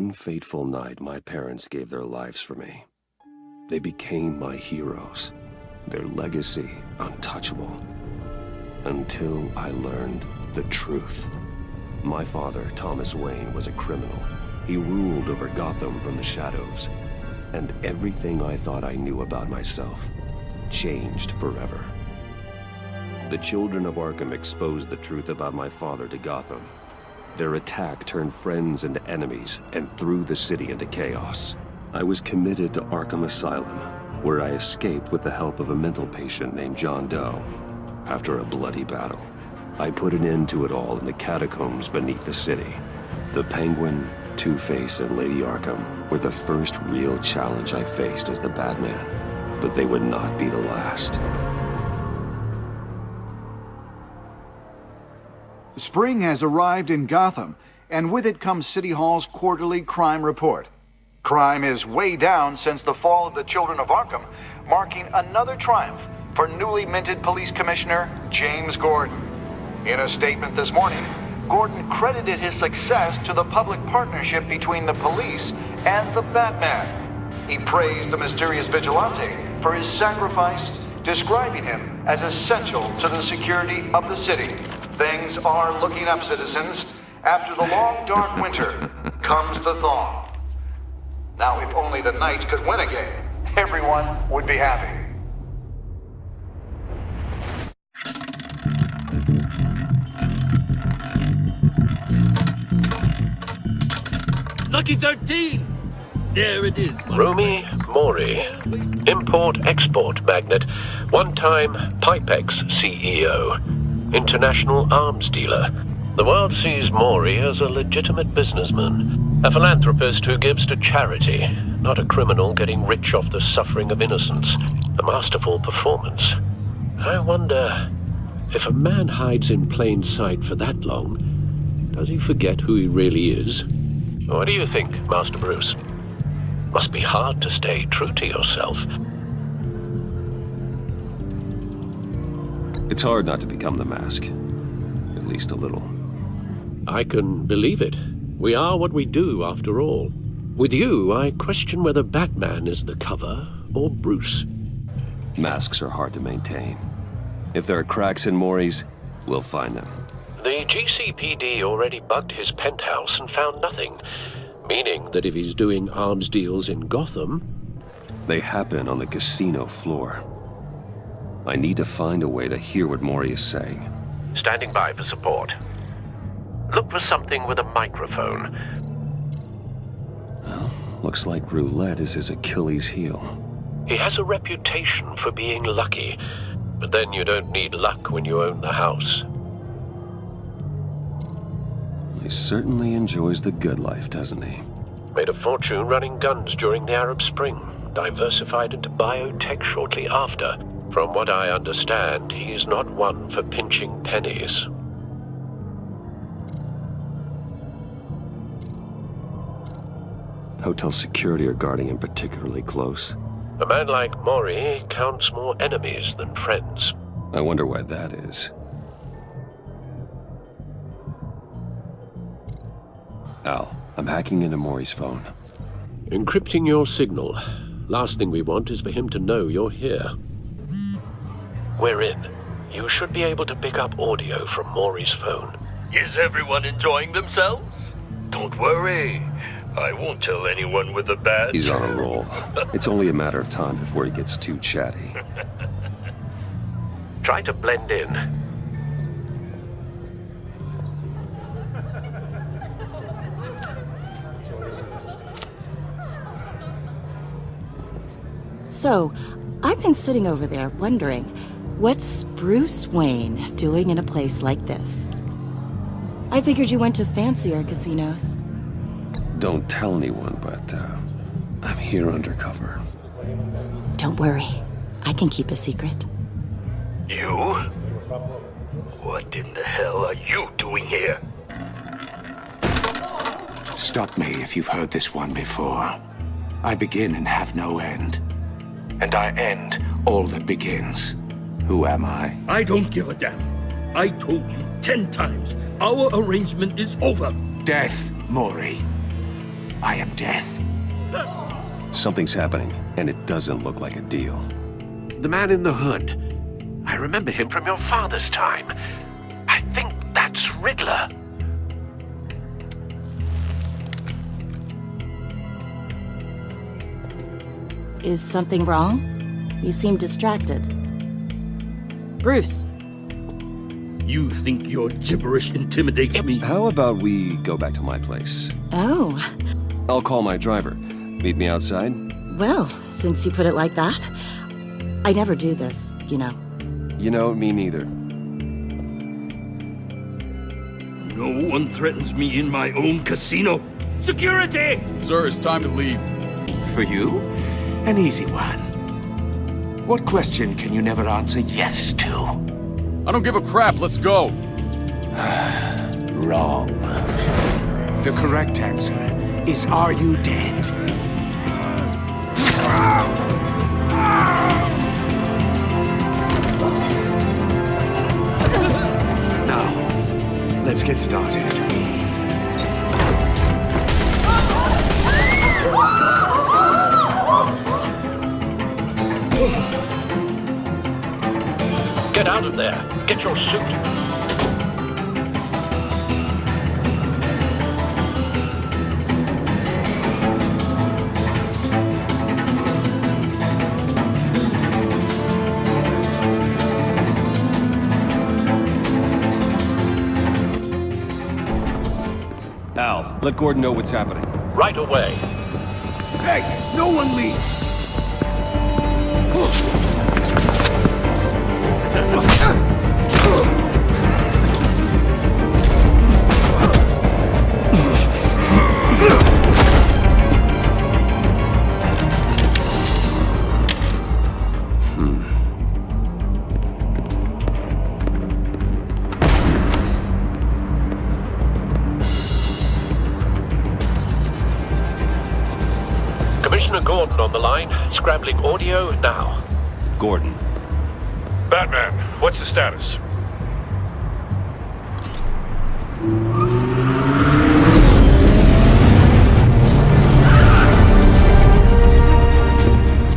one fateful night, my parents gave their lives for me. They became my heroes, their legacy untouchable. Until I learned the truth. My father, Thomas Wayne, was a criminal. He ruled over Gotham from the shadows. And everything I thought I knew about myself changed forever. The children of Arkham exposed the truth about my father to Gotham. Their attack turned friends into enemies and threw the city into chaos. I was committed to Arkham Asylum, where I escaped with the help of a mental patient named John Doe. After a bloody battle, I put an end to it all in the catacombs beneath the city. The Penguin, Two-Face, and Lady Arkham were the first real challenge I faced as the Batman, but they would not be the last. Spring has arrived in Gotham, and with it comes City Hall's quarterly crime report. Crime is way down since the fall of the Children of Arkham, marking another triumph for newly minted Police Commissioner James Gordon. In a statement this morning, Gordon credited his success to the public partnership between the police and the Batman. He praised the mysterious vigilante for his sacrifice, describing him as essential to the security of the city. Things are looking up, citizens. After the long, dark winter comes the thaw. Now, if only the Knights could win again, everyone would be happy. Lucky 13! There it is. Romy Mori, import-export magnate, one-time Pipex CEO, international arms dealer. The world sees Mori as a legitimate businessman, a philanthropist who gives to charity, not a criminal getting rich off the suffering of innocence. A masterful performance. I wonder, if a man hides in plain sight for that long, does he forget who he really is? What do you think, Master Bruce? Must be hard to stay true to yourself. It's hard not to become the Mask. At least a little. I can believe it. We are what we do, after all. With you, I question whether Batman is the cover or Bruce. Masks are hard to maintain. If there are cracks in Mori's, we'll find them. The GCPD already bugged his penthouse and found nothing, meaning that if he's doing arms deals in Gotham... They happen on the casino floor. I need to find a way to hear what Mori is saying. Standing by for support. Look for something with a microphone. Well, looks like roulette is his Achilles heel. He has a reputation for being lucky, but then you don't need luck when you own the house. He certainly enjoys the good life, doesn't he? Made a fortune running guns during the Arab Spring, diversified into biotech shortly after. From what I understand, he's not one for pinching pennies. Hotel security are guarding him particularly close. A man like Mori counts more enemies than friends. I wonder why that is. Al, I'm hacking into Mori's phone. Encrypting your signal. Last thing we want is for him to know you're here. We're in. You should be able to pick up audio from Mori's phone. Is everyone enjoying themselves? Don't worry. I won't tell anyone with a bad... He's on a roll. It's only a matter of time before he gets too chatty. Try to blend in. So, I've been sitting over there wondering, what's Bruce Wayne doing in a place like this? I figured you went to fancier casinos. Don't tell anyone, but I'm here undercover. Don't worry, I can keep a secret. You? What in the hell are you doing here? Stop me if you've heard this one before. I begin and have no end. And I end all that begins. Who am I? I don't give a damn. I told you 10 times. Our arrangement is over. Death, Mori. I am death. Something's happening, and it doesn't look like a deal. The man in the hood. I remember him from your father's time. I think that's Riddler. Is something wrong? You seem distracted. Bruce. You think your gibberish intimidates me? How about we go back to my place? Oh, I'll call my driver. Meet me outside? well, since you put it like that. I never do this, you know. You know, me neither. No one threatens me in my own casino. Security! Sir, it's time to leave. For you, an easy one. What question can you never answer yes to? I don't give a crap, let's go. Wrong. The correct answer is, are you dead? Now, let's get started. Get out of there. Get your suit. Al, let Gordon know what's happening. Right away. Hey, no one leaves! Commissioner Gordon on the line. Scrambling audio now. Gordon. Batman, what's the status?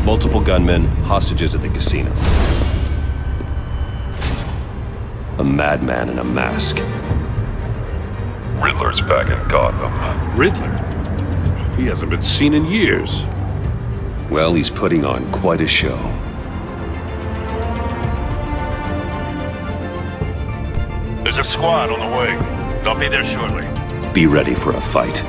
Multiple gunmen, hostages at the casino. A madman in a mask. Riddler's back in Gotham. Riddler? He hasn't been seen in years. Well, he's putting on quite a show. There's a squad on the way. They'll be there shortly. Be ready for a fight.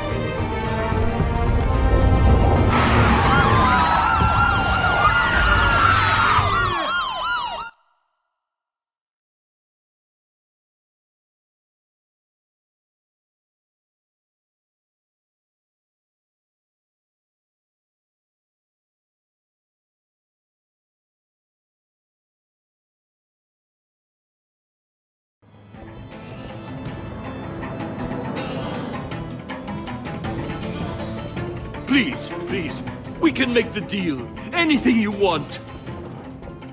Please, please, we can make the deal. Anything you want.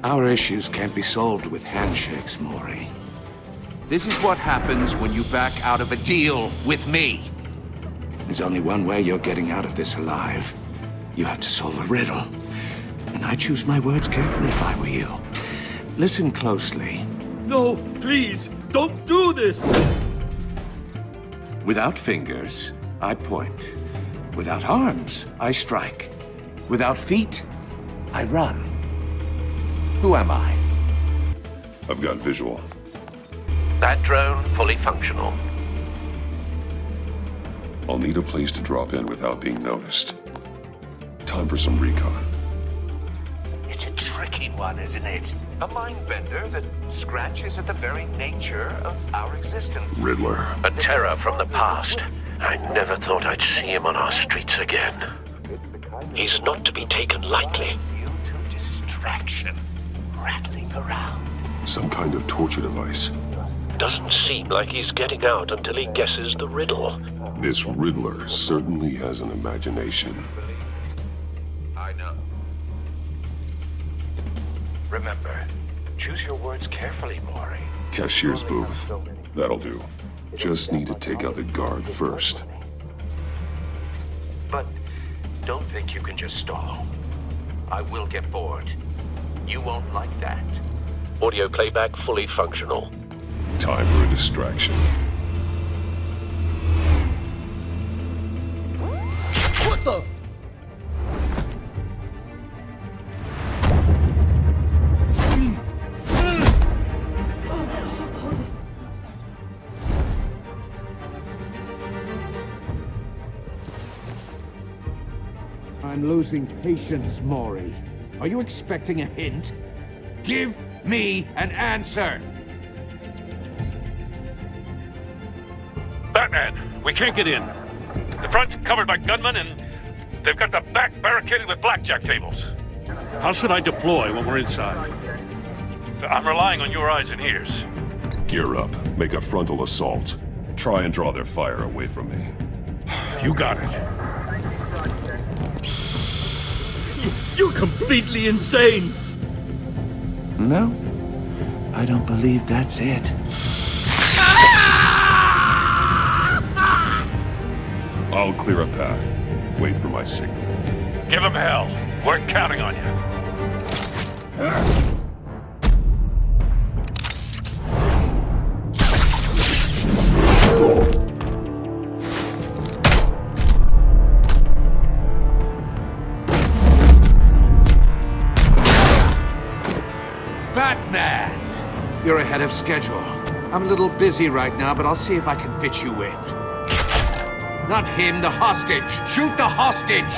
Our issues can't be solved with handshakes, Maury. This is what happens when you back out of a deal with me. There's only one way you're getting out of this alive. You have to solve a riddle. And I choose my words carefully if I were you. Listen closely. No, please, don't do this. Without fingers, I point. Without arms, I strike. Without feet, I run. Who am I? I've got visual. That drone fully functional. I'll need a place to drop in without being noticed. Time for some recon. It's a tricky one, isn't it? A mind bender that scratches at the very nature of our existence. Riddler. A terror from the past. I never thought I'd see him on our streets again. He's not to be taken lightly. Due to distraction, rattling around. Some kind of torture device. Doesn't seem like he's getting out until he guesses the riddle. This Riddler certainly has an imagination. I know. Remember, choose your words carefully, Maury. Cashier's booth. That'll do. Just need to take out the guard first. But don't think you can just stall. I will get bored. You won't like that. Audio playback fully functional. Time for a distraction. What the? I'm losing patience, Maury. Are you expecting a hint? Give me an answer! Batman, we can't get in. The front's covered by gunmen, and they've got the back barricaded with blackjack tables. How should I deploy when we're inside? I'm relying on your eyes and ears. Gear up. Make a frontal assault. Try and draw their fire away from me. You got it. You're completely insane! No, I don't believe that's it. I'll clear a path. Wait for my signal. Give them hell. We're counting on you. Batman! You're ahead of schedule. I'm a little busy right now, but I'll see if I can fit you in. Not him, the hostage! Shoot the hostage!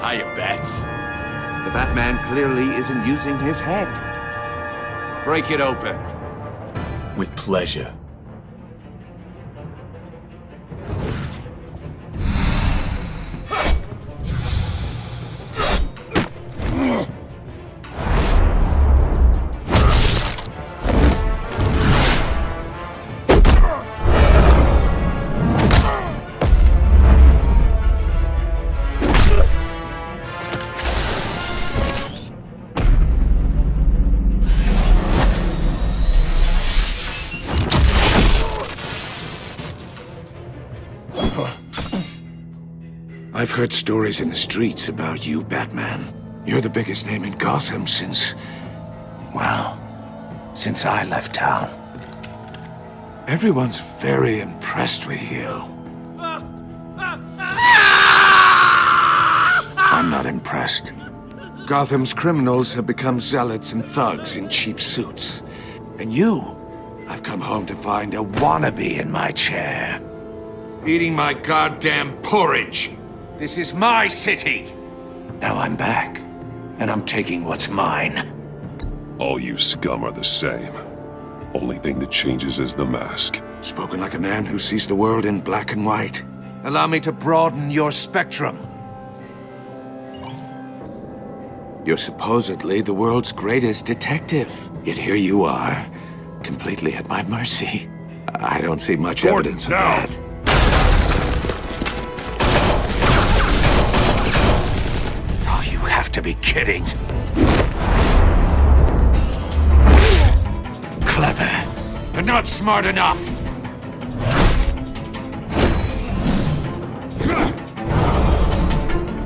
Hiya, Bats. The Batman clearly isn't using his head. Break it open. With pleasure. I've heard stories in the streets about you, Batman. You're the biggest name in Gotham since I left town. Everyone's very impressed with you. I'm not impressed. Gotham's criminals have become zealots and thugs in cheap suits. And you, I've come home to find a wannabe in my chair. Eating my goddamn porridge. This is my city. Now I'm back, and I'm taking what's mine. All you scum are the same. Only thing that changes is the mask. Spoken like a man who sees the world in black and white. Allow me to broaden your spectrum. You're supposedly the world's greatest detective. Yet here you are, completely at my mercy. I don't see much evidence of that. Oh, you have to be kidding. Clever, but not smart enough.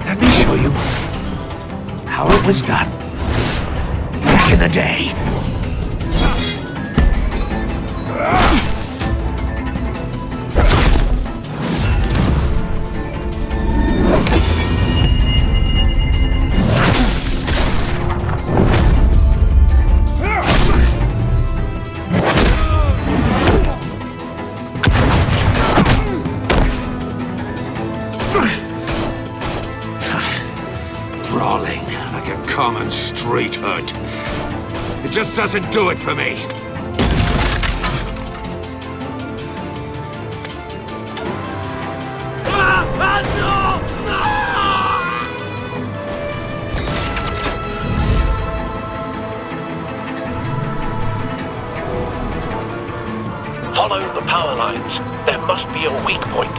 Let me show you how it was done back in the day. Brawling like a common street hood. It just doesn't do it for me. Follow the power lines. There must be a weak point.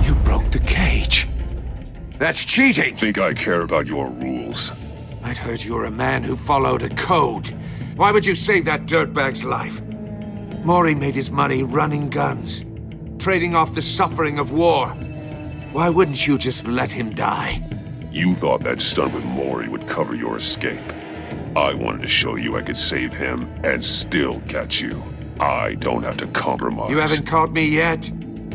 You broke the cage. That's cheating! Think I care about your rules? I'd heard you were a man who followed a code. Why would you save that dirtbag's life? Mori made his money running guns, trading off the suffering of war. Why wouldn't you just let him die? You thought that stunt with Mori would cover your escape. I wanted to show you I could save him and still catch you. I don't have to compromise. You haven't caught me yet.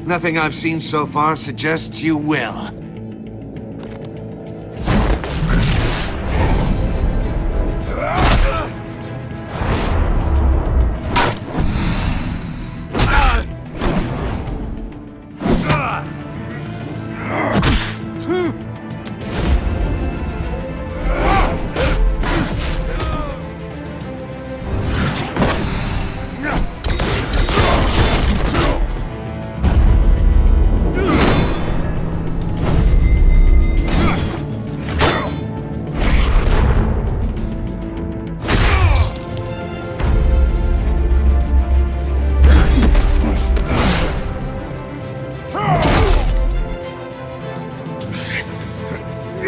Nothing I've seen so far suggests you will.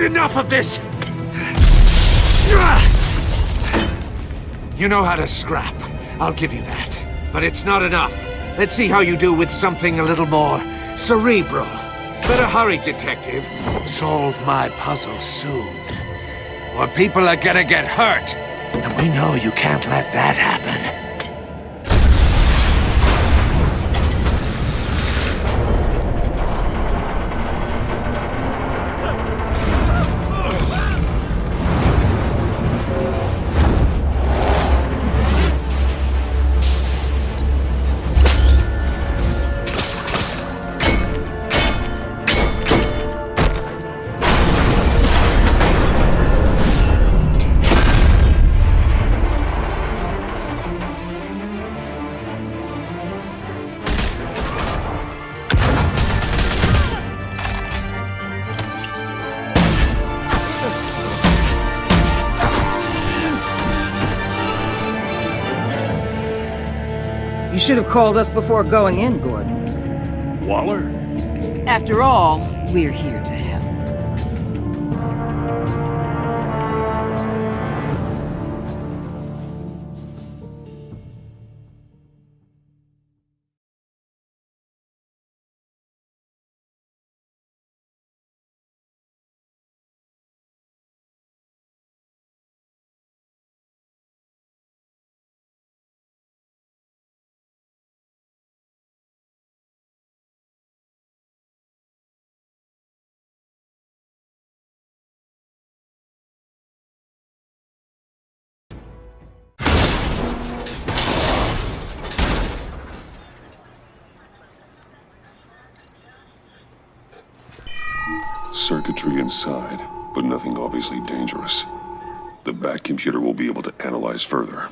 Enough of this! You know how to scrap. I'll give you that. But it's not enough. Let's see how you do with something a little more cerebral. Better hurry, detective. Solve my puzzle soon. Or people are gonna get hurt. And we know you can't let that happen. You should have called us before going in, Gordon. Waller? After all, we're here to help. Circuitry inside, but nothing obviously dangerous. The back computer will be able to analyze further.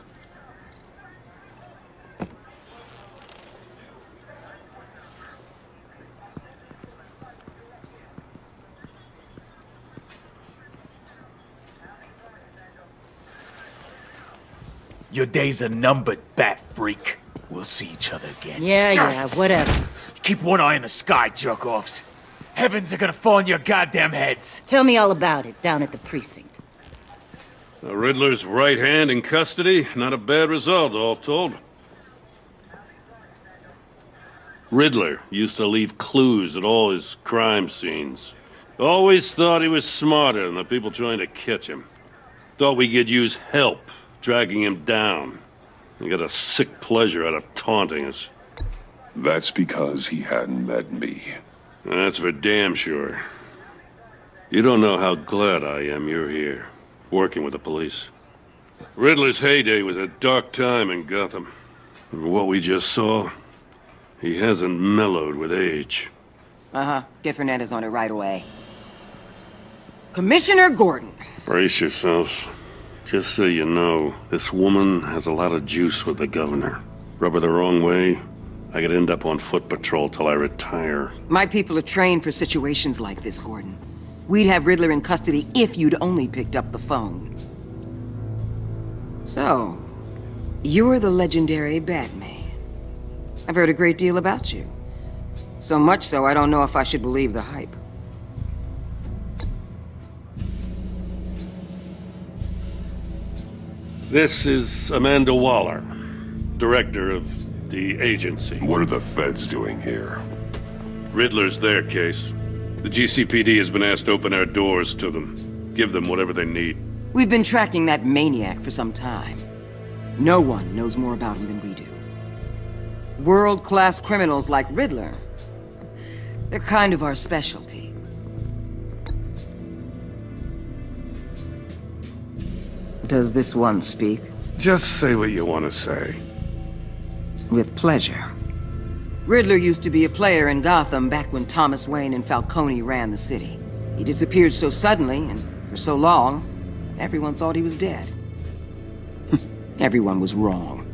Your days are numbered, bat freak. We'll see each other again. Yeah, whatever. Keep one eye in the sky, jerk-offs. Heavens are gonna fall on your goddamn heads. Tell me all about it down at the precinct. The Riddler's right hand in custody. Not a bad result, all told. Riddler used to leave clues at all his crime scenes. Always thought he was smarter than the people trying to catch him. Thought we could use help dragging him down. He got a sick pleasure out of taunting us. That's because he hadn't met me. That's for damn sure. You don't know how glad I am you're here, working with the police. Riddler's heyday was a dark time in Gotham. And what we just saw, he hasn't mellowed with age. Uh-huh. Get Fernandez on it right away. Commissioner Gordon. Brace yourselves. Just so you know, this woman has a lot of juice with the governor. Rub her the wrong way, I could end up on foot patrol till I retire. My people are trained for situations like this, Gordon. We'd have Riddler in custody if you'd only picked up the phone. So, you're the legendary Batman. I've heard a great deal about you. So much so, I don't know if I should believe the hype. This is Amanda Waller, director of the agency. What are the feds doing here? Riddler's their case. The GCPD has been asked to open our doors to them. Give them whatever they need. We've been tracking that maniac for some time. No one knows more about him than we do. World-class criminals like Riddler, they're kind of our specialty. Does this one speak? Just say what you want to say. With pleasure. Riddler used to be a player in Gotham back when Thomas Wayne and Falcone ran the city. He disappeared so suddenly and for so long, everyone thought he was dead. Everyone was wrong.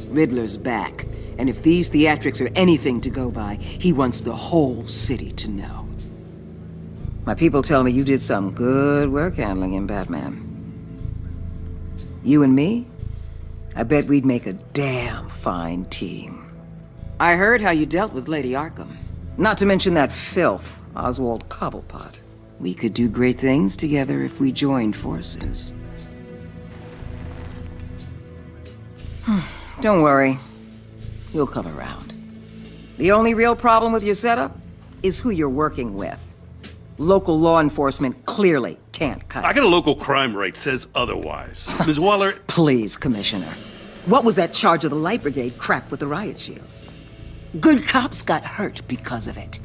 Riddler's back, and if these theatrics are anything to go by, he wants the whole city to know. My people tell me you did some good work handling him, Batman. You and me? I bet we'd make a damn fine team. I heard how you dealt with Lady Arkham. Not to mention that filth, Oswald Cobblepot. We could do great things together if we joined forces. Don't worry. You'll come around. The only real problem with your setup is who you're working with. Local law enforcement clearly can't cut I it. got a local crime rate says otherwise. Ms. Waller... Please, Commissioner. What was that charge of the Light Brigade crap with the riot shields? Good cops got hurt because of it.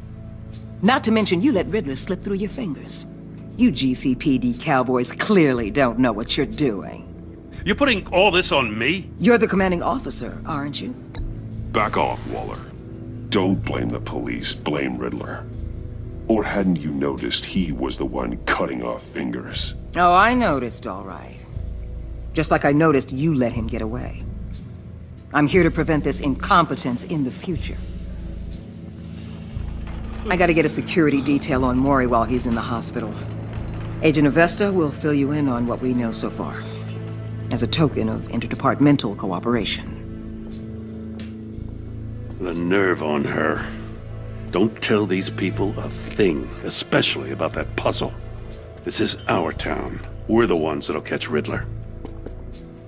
Not to mention you let Riddler slip through your fingers. You GCPD cowboys clearly don't know what you're doing. You're putting all this on me? You're the commanding officer, aren't you? Back off, Waller. Don't blame the police, blame Riddler. Or hadn't you noticed he was the one cutting off fingers? Oh, I noticed, all right. Just like I noticed you let him get away. I'm here to prevent this incompetence in the future. I gotta get a security detail on Mori while he's in the hospital. Agent Avesta will fill you in on what we know so far, as a token of interdepartmental cooperation. The nerve on her. Don't tell these people a thing, especially about that puzzle. This is our town. We're the ones that'll catch Riddler.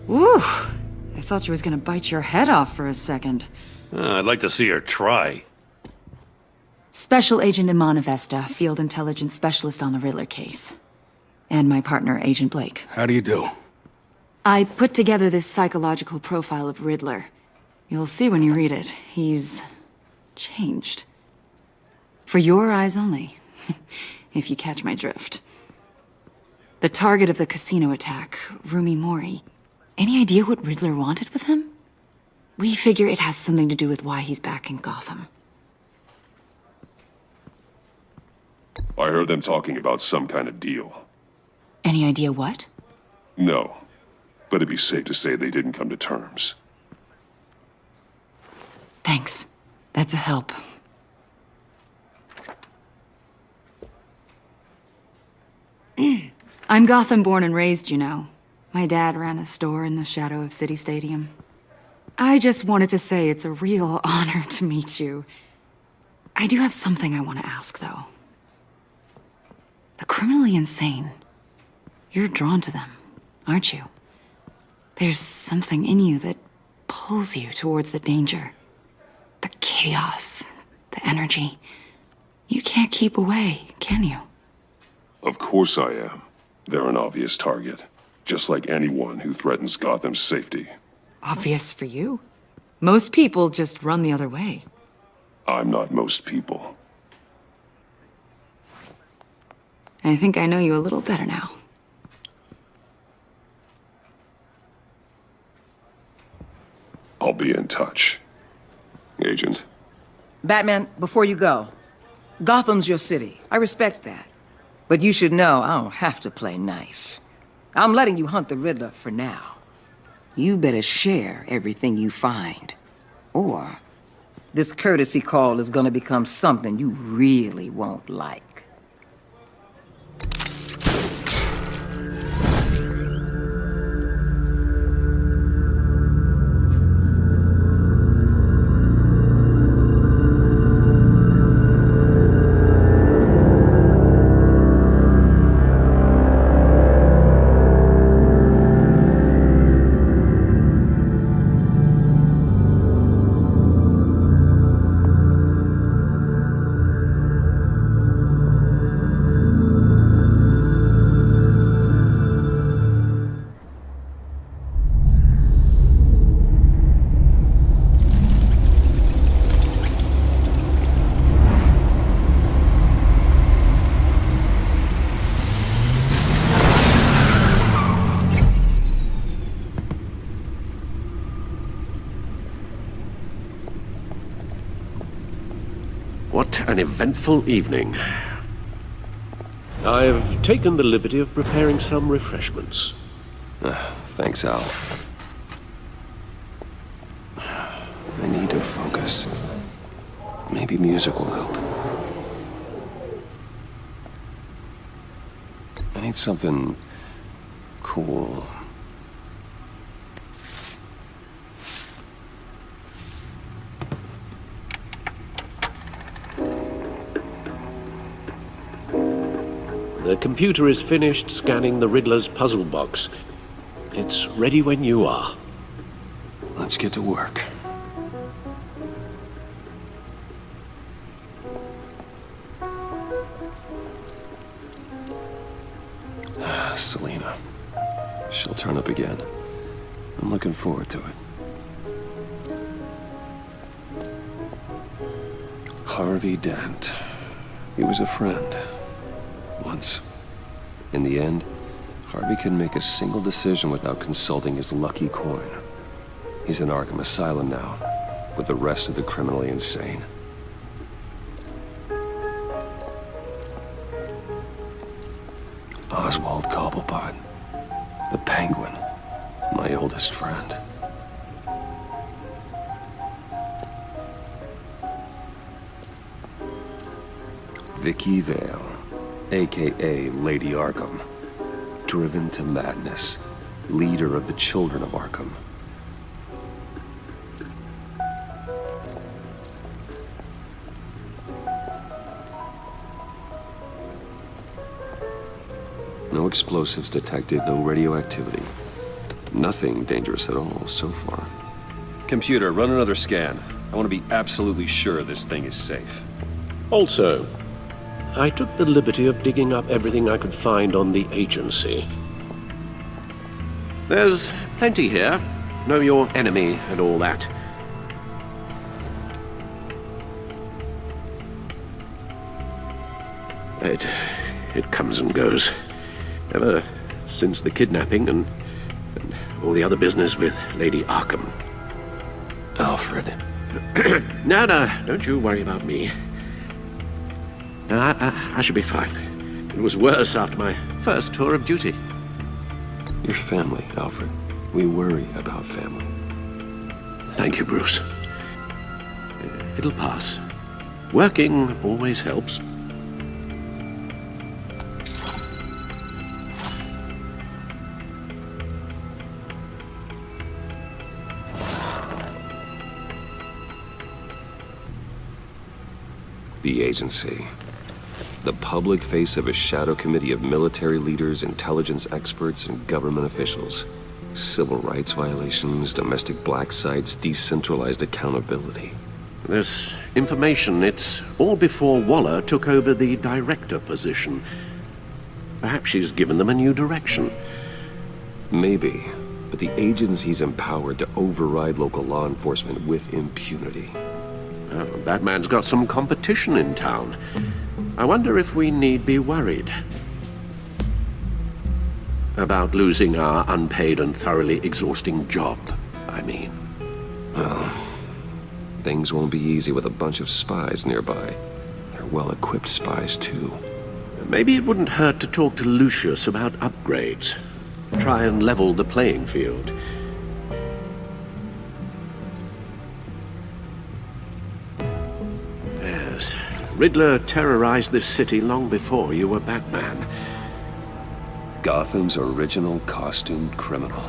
Ooh, I thought she was gonna bite your head off for a second. I'd like to see her try. Special Agent Iman Avesta, Field Intelligence Specialist on the Riddler case. And my partner, Agent Blake. How do you do? I put together this psychological profile of Riddler. You'll see when you read it. He's changed. For your eyes only, if you catch my drift. The target of the casino attack, Rumi Mori. Any idea what Riddler wanted with him? We figure it has something to do with why he's back in Gotham. I heard them talking about some kind of deal. Any idea what? No, but it'd be safe to say they didn't come to terms. Thanks. That's a help. I'm Gotham born and raised, you know. My dad ran a store in the shadow of City Stadium. I just wanted to say it's a real honor to meet you. I do have something I want to ask, though. The criminally insane. You're drawn to them, aren't you? There's something in you that pulls you towards the danger. The chaos, the energy. You can't keep away, can you? Of course I am. They're an obvious target, just like anyone who threatens Gotham's safety. Obvious for you. Most people just run the other way. I'm not most people. I think I know you a little better now. I'll be in touch. Agent. Batman, before you go, Gotham's your city. I respect that. But you should know I don't have to play nice. I'm letting you hunt the Riddler for now. You better share everything you find. Or this courtesy call is gonna become something you really won't like. What an eventful evening. I've taken the liberty of preparing some refreshments. Thanks, Al. I need to focus. Maybe music will help. I need something cool. The computer is finished scanning the Riddler's puzzle box. It's ready when you are. Let's get to work. Selina. She'll turn up again. I'm looking forward to it. Harvey Dent. He was a friend. Once. In the end, Harvey can make a single decision without consulting his lucky coin. He's in Arkham Asylum now, with the rest of the criminally insane. Oswald Cobblepot, the Penguin, my oldest friend. Vicky Vale, a.k.a. Lady Arkham, driven to madness, leader of the Children of Arkham. No explosives detected, no radioactivity. Nothing dangerous at all so far. Computer, run another scan. I want to be absolutely sure this thing is safe. Also, I took the liberty of digging up everything I could find on the agency. There's plenty here. Know your enemy and all that. It comes and goes. Ever since the kidnapping and all the other business with Lady Arkham. Alfred. No, don't you worry about me. No, I should be fine. It was worse after my first tour of duty. Your family, Alfred. We worry about family. Thank you, Bruce. It'll pass. Working always helps. The agency. The public face of a shadow committee of military leaders, intelligence experts, and government officials. Civil rights violations, domestic black sites, decentralized accountability. This information, it's all before Waller took over the director position. Perhaps she's given them a new direction. Maybe, but the agency's empowered to override local law enforcement with impunity. Oh, Batman's got some competition in town. I wonder if we need be worried about losing our unpaid and thoroughly exhausting job, I mean. Well, things won't be easy with a bunch of spies nearby. They're well-equipped spies, too. Maybe it wouldn't hurt to talk to Lucius about upgrades. Try and level the playing field. Yes, Riddler terrorized this city long before you were Batman. Gotham's original costumed criminal.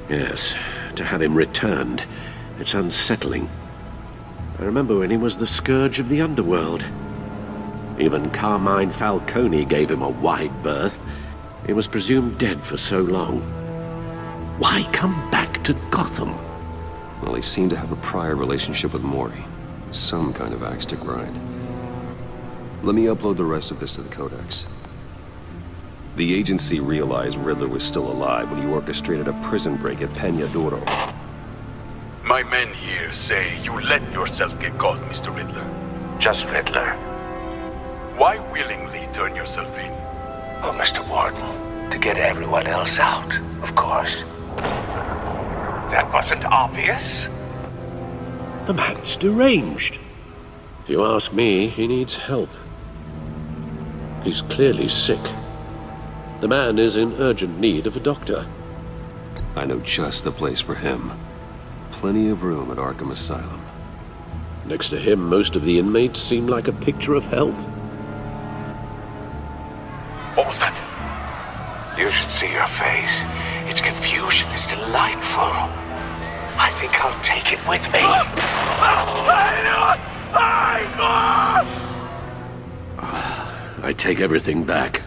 Yes, to have him returned, it's unsettling. I remember when he was the scourge of the underworld. Even Carmine Falcone gave him a wide berth. He was presumed dead for so long. Why come back to Gotham? Well, he seemed to have a prior relationship with Mori. Some kind of axe to grind. Let me upload the rest of this to the Codex. The agency realized Riddler was still alive when he orchestrated a prison break at Peña Duro. My men here say you let yourself get caught, Mr. Riddler. Just Riddler. Why willingly turn yourself in? Oh, Mr. Warden, to get everyone else out, of course. That wasn't obvious. The man's deranged. If you ask me, he needs help. He's clearly sick. The man is in urgent need of a doctor. I know just the place for him. Plenty of room at Arkham Asylum. Next to him, most of the inmates seem like a picture of health. What was that? You should see your face. Its confusion is delightful. I think I'll take it with me. I take everything back.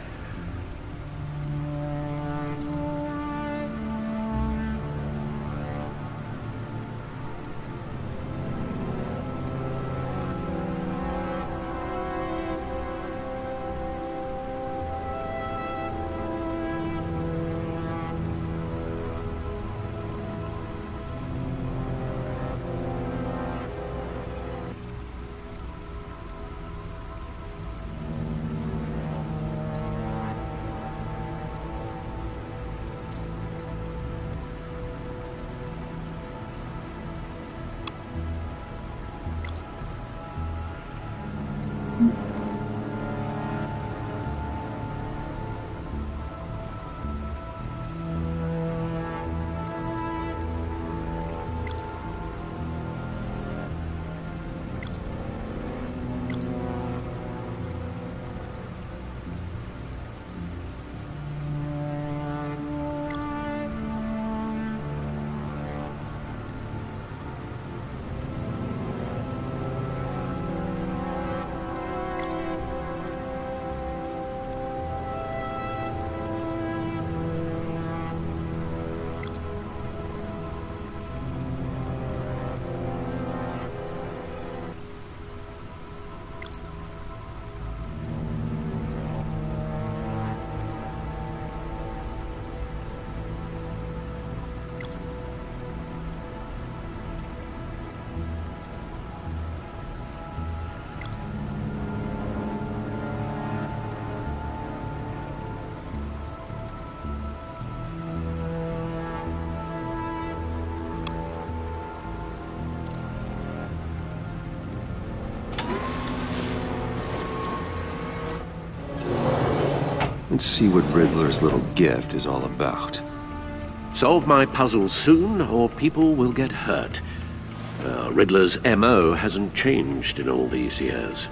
Let's see what Riddler's little gift is all about. Solve my puzzle soon, or people will get hurt. Riddler's MO hasn't changed in all these years.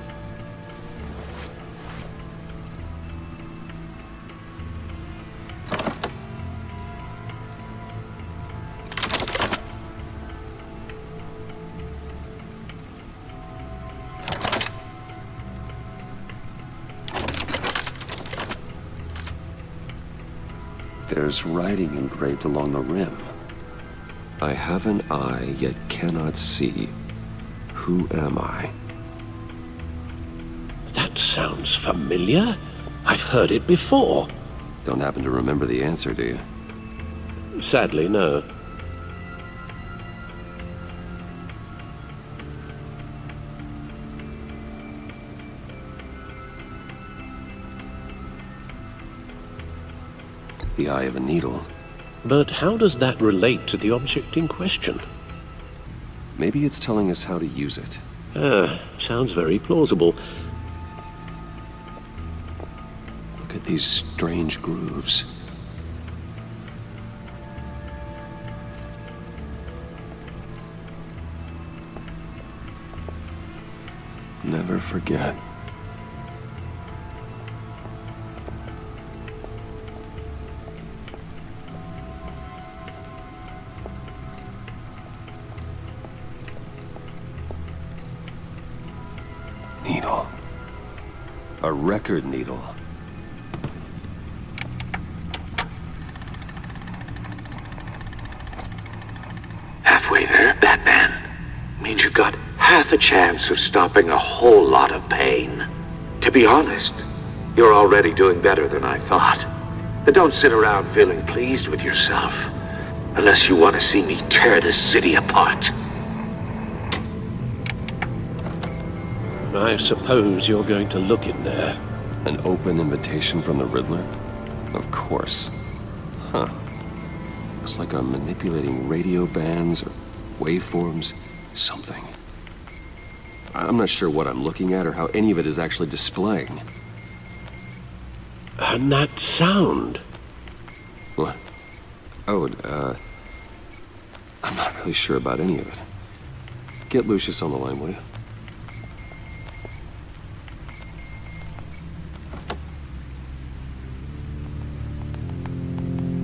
There's writing engraved along the rim. I have an eye, yet cannot see. Who am I? That sounds familiar. I've heard it before. Don't happen to remember the answer, do you? Sadly, no. The eye of a needle. But how does that relate to the object in question? Maybe it's telling us how to use it. Sounds very plausible. Look at these strange grooves. never forget. Needle. A record needle. Halfway there, Batman. Means you've got half a chance of stopping a whole lot of pain. To be honest, you're already doing better than I thought. But don't sit around feeling pleased with yourself. Unless you want to see me tear this city apart. I suppose you're going to look in there. An open invitation from the Riddler? Of course. Huh. It's like I'm manipulating radio bands or waveforms, something. I'm not sure what I'm looking at or how any of it is actually displaying. And that sound? What? Oh, I'm not really sure about any of it. Get Lucius on the line, will you?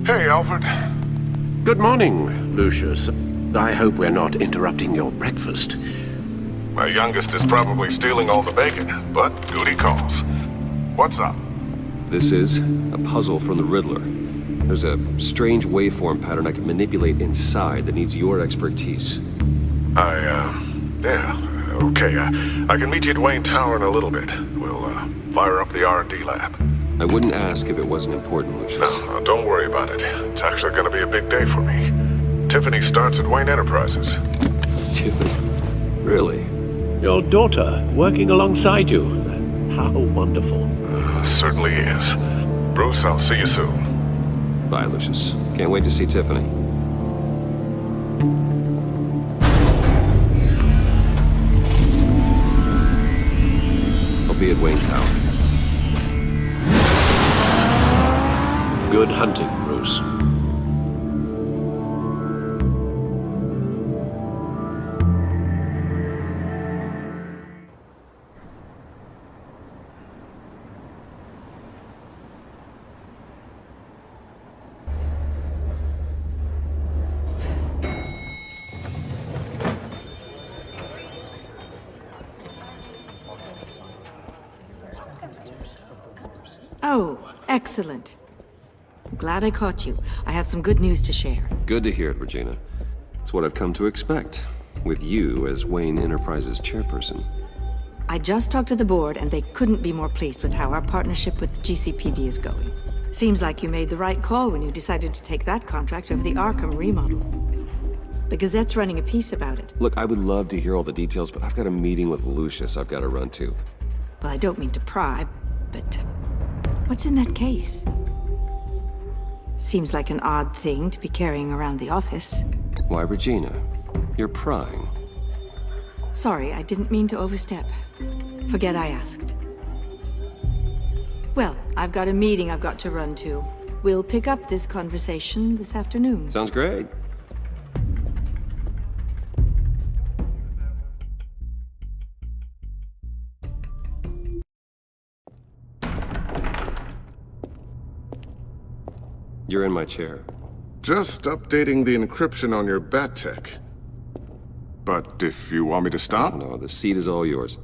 Hey, Alfred. Good morning, Lucius. I hope we're not interrupting your breakfast. My youngest is probably stealing all the bacon, but duty calls. What's up? This is a puzzle from the Riddler. There's a strange waveform pattern I can manipulate inside that needs your expertise. Yeah, okay. I can meet you at Wayne Tower in a little bit. We'll, fire up the R&D lab. I wouldn't ask if it wasn't important, Lucius. No, don't worry about it. It's actually gonna be a big day for me. Tiffany starts at Wayne Enterprises. Tiffany? Really? Your daughter working alongside you. How wonderful. Certainly is. Bruce, I'll see you soon. Bye, Lucius. Can't wait to see Tiffany. I'll be at Wayne Tower. Good hunting, Bruce. Oh, excellent. I'm glad I caught you. I have some good news to share. Good to hear it, Regina. It's what I've come to expect, with you as Wayne Enterprises chairperson. I just talked to the board, and they couldn't be more pleased with how our partnership with GCPD is going. Seems like you made the right call when you decided to take that contract over the Arkham remodel. The Gazette's running a piece about it. Look, I would love to hear all the details, but I've got a meeting with Lucius I've got to run to. Well, I don't mean to pry, but what's in that case? Seems like an odd thing to be carrying around the office. Why, Regina? You're prying. Sorry, I didn't mean to overstep. Forget I asked. Well, I've got a meeting I've got to run to. We'll pick up this conversation this afternoon. Sounds great. You're in my chair. Just updating the encryption on your Bat-Tech. But if you want me to stop? No, the seat is all yours.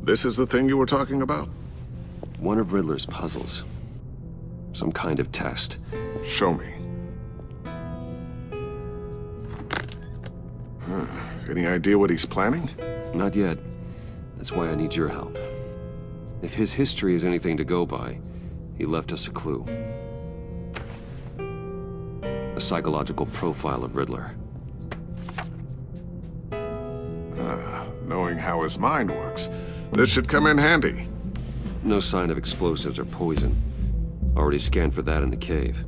This is the thing you were talking about? One of Riddler's puzzles. Some kind of test. Show me. Any idea what he's planning? Not yet. That's why I need your help. If his history is anything to go by, he left us a clue. A psychological profile of Riddler. Knowing how his mind works, this should come in handy. No sign of explosives or poison. Already scanned for that in the cave.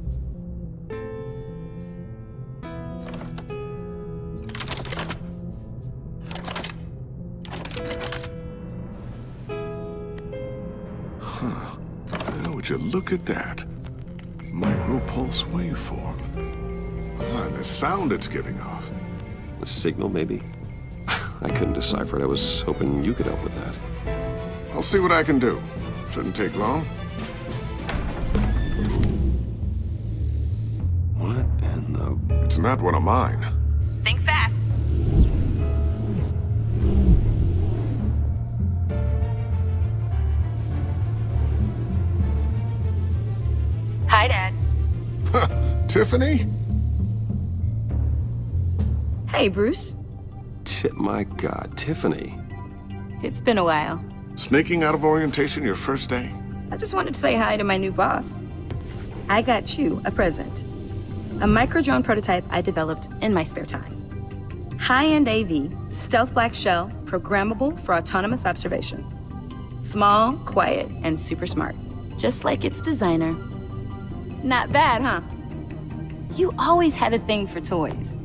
Would you look at that? Micropulse waveform. And the sound it's giving off. A signal, maybe? I couldn't decipher it. I was hoping you could help with that. I'll see what I can do. Shouldn't take long. What in the... It's not one of mine. Think fast. Hi, Dad. Tiffany? Hey, Bruce. My God, Tiffany. It's been a while. Sneaking out of orientation your first day? I just wanted to say hi to my new boss. I got you a present. A micro-drone prototype I developed in my spare time. High-end AV, stealth black shell, programmable for autonomous observation. Small, quiet, and super smart. Just like its designer. Not bad, huh? You always had a thing for toys.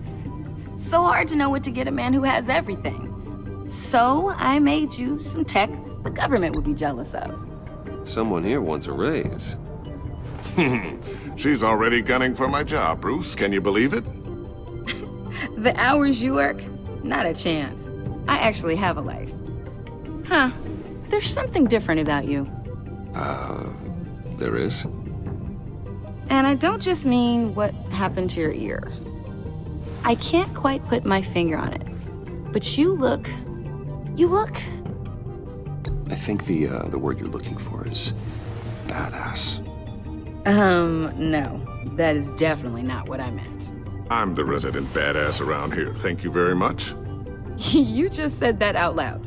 So hard to know what to get a man who has everything. So I made you some tech the government would be jealous of. Someone here wants a raise. She's already gunning for my job, Bruce. Can you believe it? The hours you work? Not a chance. I actually have a life. Huh. There's something different about you. There is? And I don't just mean what happened to your ear. I can't quite put my finger on it. But you look... I think the word you're looking for is badass. No. That is definitely not what I meant. I'm the resident badass around here. Thank you very much. You just said that out loud.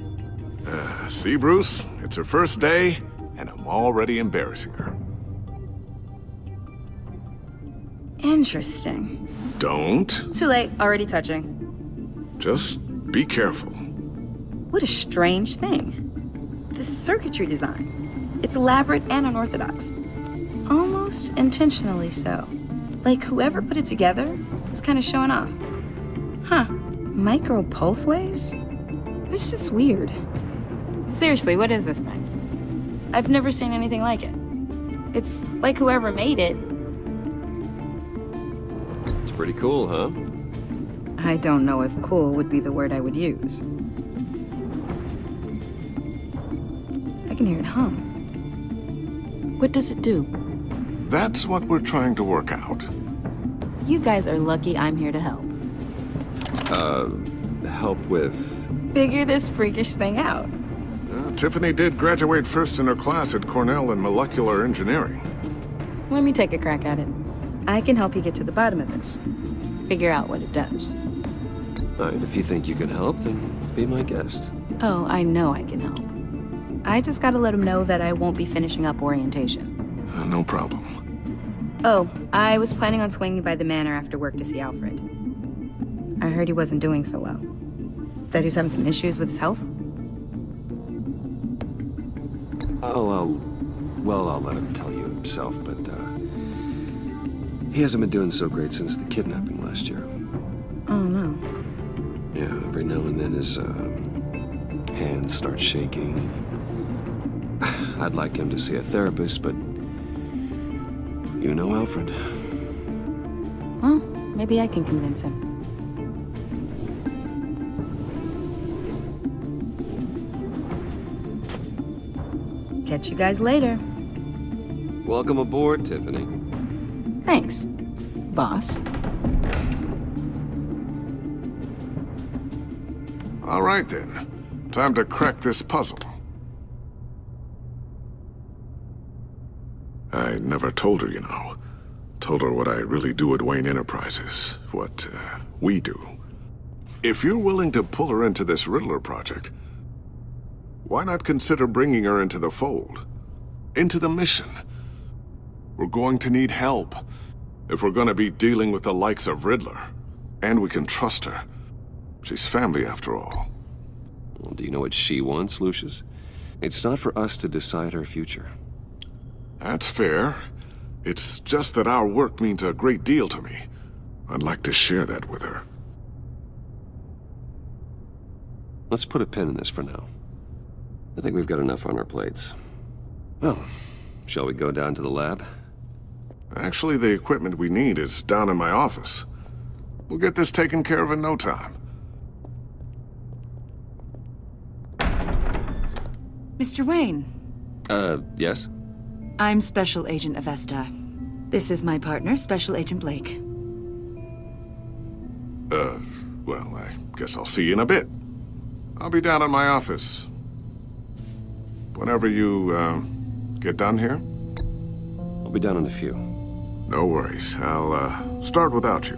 See, Bruce? It's her first day, and I'm already embarrassing her. Interesting. Don't. Too late. Already touching. Just be careful. What a strange thing. The circuitry design. It's elaborate and unorthodox. Almost intentionally so. Like whoever put it together was kind of showing off. Huh. Micro pulse waves? It's just weird. Seriously, what is this thing? I've never seen anything like it. It's like whoever made it. It's pretty cool, huh? I don't know if cool would be the word I would use. I can hear it hum. What does it do? That's what we're trying to work out. You guys are lucky I'm here to help. Help with... Figure this freakish thing out. Tiffany did graduate first in her class at Cornell in molecular engineering. Let me take a crack at it. I can help you get to the bottom of this. Figure out what it does. All right, if you think you can help, then be my guest. Oh, I know I can help. I just gotta let him know that I won't be finishing up orientation. No problem. Oh, I was planning on swinging by the manor after work to see Alfred. I heard he wasn't doing so well. That he was having some issues with his health? I'll let him tell you himself, but, he hasn't been doing so great since the kidnapping last year. Oh, no. Yeah, every now and then his, hands start shaking. I'd like him to see a therapist, but you know Alfred. Well, maybe I can convince him. Catch you guys later. Welcome aboard, Tiffany. Thanks, boss. All right, then. Time to crack this puzzle. I never told her, you know. Told her what I really do at Wayne Enterprises. What, we do. If you're willing to pull her into this Riddler project, why not consider bringing her into the fold? Into the mission? We're going to need help if we're going to be dealing with the likes of Riddler. And we can trust her. She's family, after all. Well, do you know what she wants, Lucius? It's not for us to decide her future. That's fair. It's just that our work means a great deal to me. I'd like to share that with her. Let's put a pin in this for now. I think we've got enough on our plates. Well, shall we go down to the lab? Actually, the equipment we need is down in my office. We'll get this taken care of in no time. Mr. Wayne, Yes? I'm Special Agent Avesta. This is my partner, Special Agent Blake. Well, I guess I'll see you in a bit. I'll be down in my office. Whenever you, get done here? I'll be down in a few. No worries. I'll, start without you.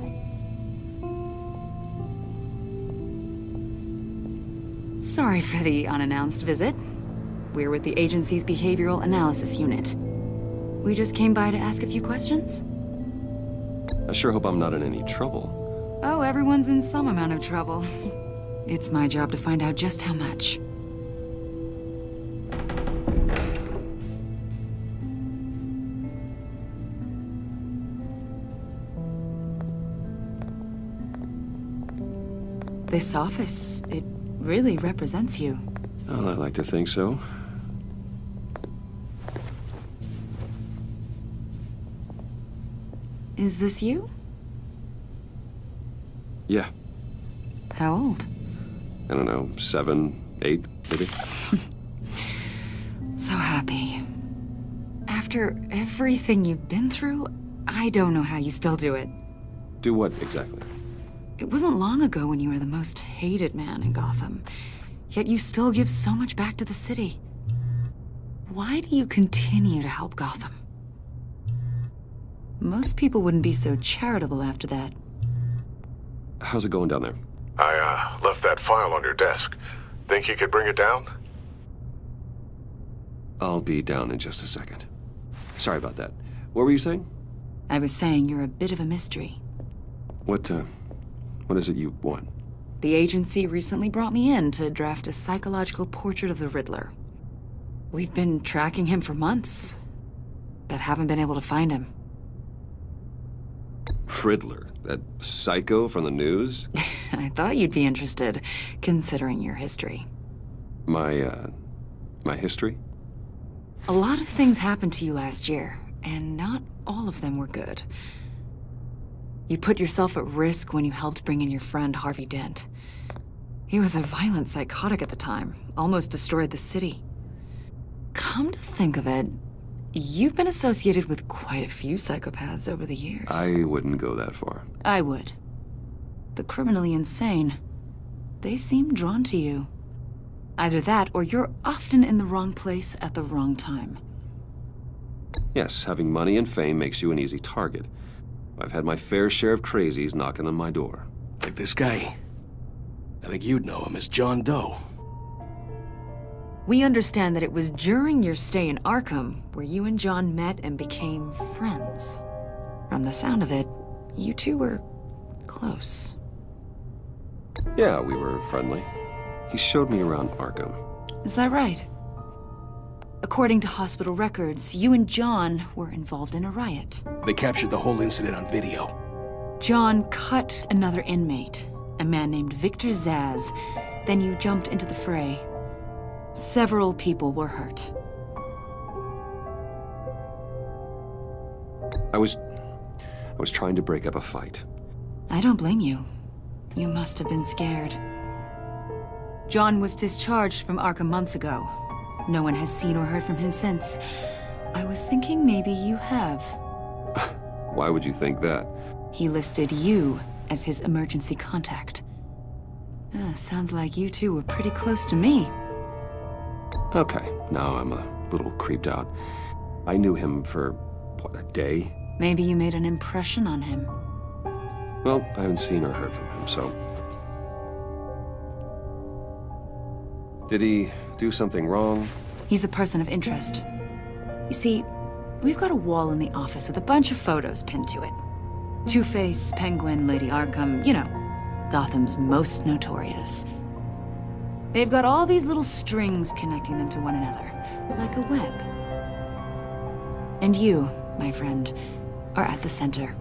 Sorry for the unannounced visit. We're with the agency's Behavioral Analysis Unit. We just came by to ask a few questions. I sure hope I'm not in any trouble. Oh, everyone's in some amount of trouble. It's my job to find out just how much. This office, it really represents you. Well, I like to think so. Is this you? Yeah. How old? I don't know, 7, 8, maybe? So happy. After everything you've been through, I don't know how you still do it. Do what, exactly? It wasn't long ago when you were the most hated man in Gotham. Yet you still give so much back to the city. Why do you continue to help Gotham? Most people wouldn't be so charitable after that. How's it going down there? I, left that file on your desk. Think you could bring it down? I'll be down in just a second. Sorry about that. What were you saying? I was saying you're a bit of a mystery. What is it you want? The agency recently brought me in to draft a psychological portrait of the Riddler. We've been tracking him for months, but haven't been able to find him. Riddler? That psycho from the news? I thought you'd be interested, considering your history. My history? A lot of things happened to you last year, and not all of them were good. You put yourself at risk when you helped bring in your friend Harvey Dent. He was a violent psychotic at the time, almost destroyed the city. Come to think of it, you've been associated with quite a few psychopaths over the years. I wouldn't go that far. I would. The criminally insane. They seem drawn to you. Either that, or you're often in the wrong place at the wrong time. Yes, having money and fame makes you an easy target. I've had my fair share of crazies knocking on my door. Like this guy. I think you'd know him as John Doe. We understand that it was during your stay in Arkham where you and John met and became friends. From the sound of it, you two were close. Yeah, we were friendly. He showed me around Arkham. Is that right? According to hospital records, you and John were involved in a riot. They captured the whole incident on video. John cut another inmate, a man named Victor Zsasz. Then you jumped into the fray. Several people were hurt. I was trying to break up a fight. I don't blame you. You must have been scared. John was discharged from Arkham months ago. No one has seen or heard from him since. I was thinking maybe you have. Why would you think that? He listed you as his emergency contact. Sounds like you two were pretty close to me. Okay, now I'm a little creeped out. I knew him for, what, a day? Maybe you made an impression on him. Well, I haven't seen or heard from him, so... Did he do something wrong? He's a person of interest. You see, we've got a wall in the office with a bunch of photos pinned to it. Two-Face, Penguin, Lady Arkham, you know, Gotham's most notorious. They've got all these little strings connecting them to one another, like a web. And you, my friend, are at the center.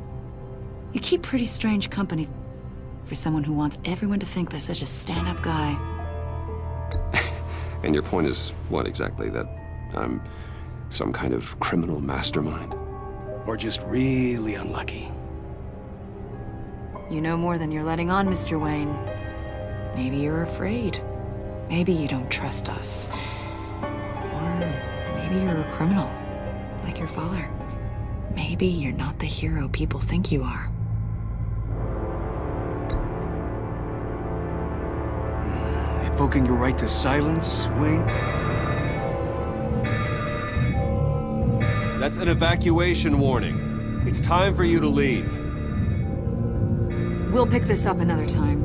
You keep pretty strange company for someone who wants everyone to think they're such a stand-up guy. And your point is what exactly? That I'm some kind of criminal mastermind? Or just really unlucky? You know more than you're letting on, Mr. Wayne. Maybe you're afraid. Maybe you don't trust us. maybe you're a criminal, like your father. Maybe you're not the hero people think you are. Invoking your right to silence, Wayne? That's an evacuation warning. It's time for you to leave. We'll pick this up another time.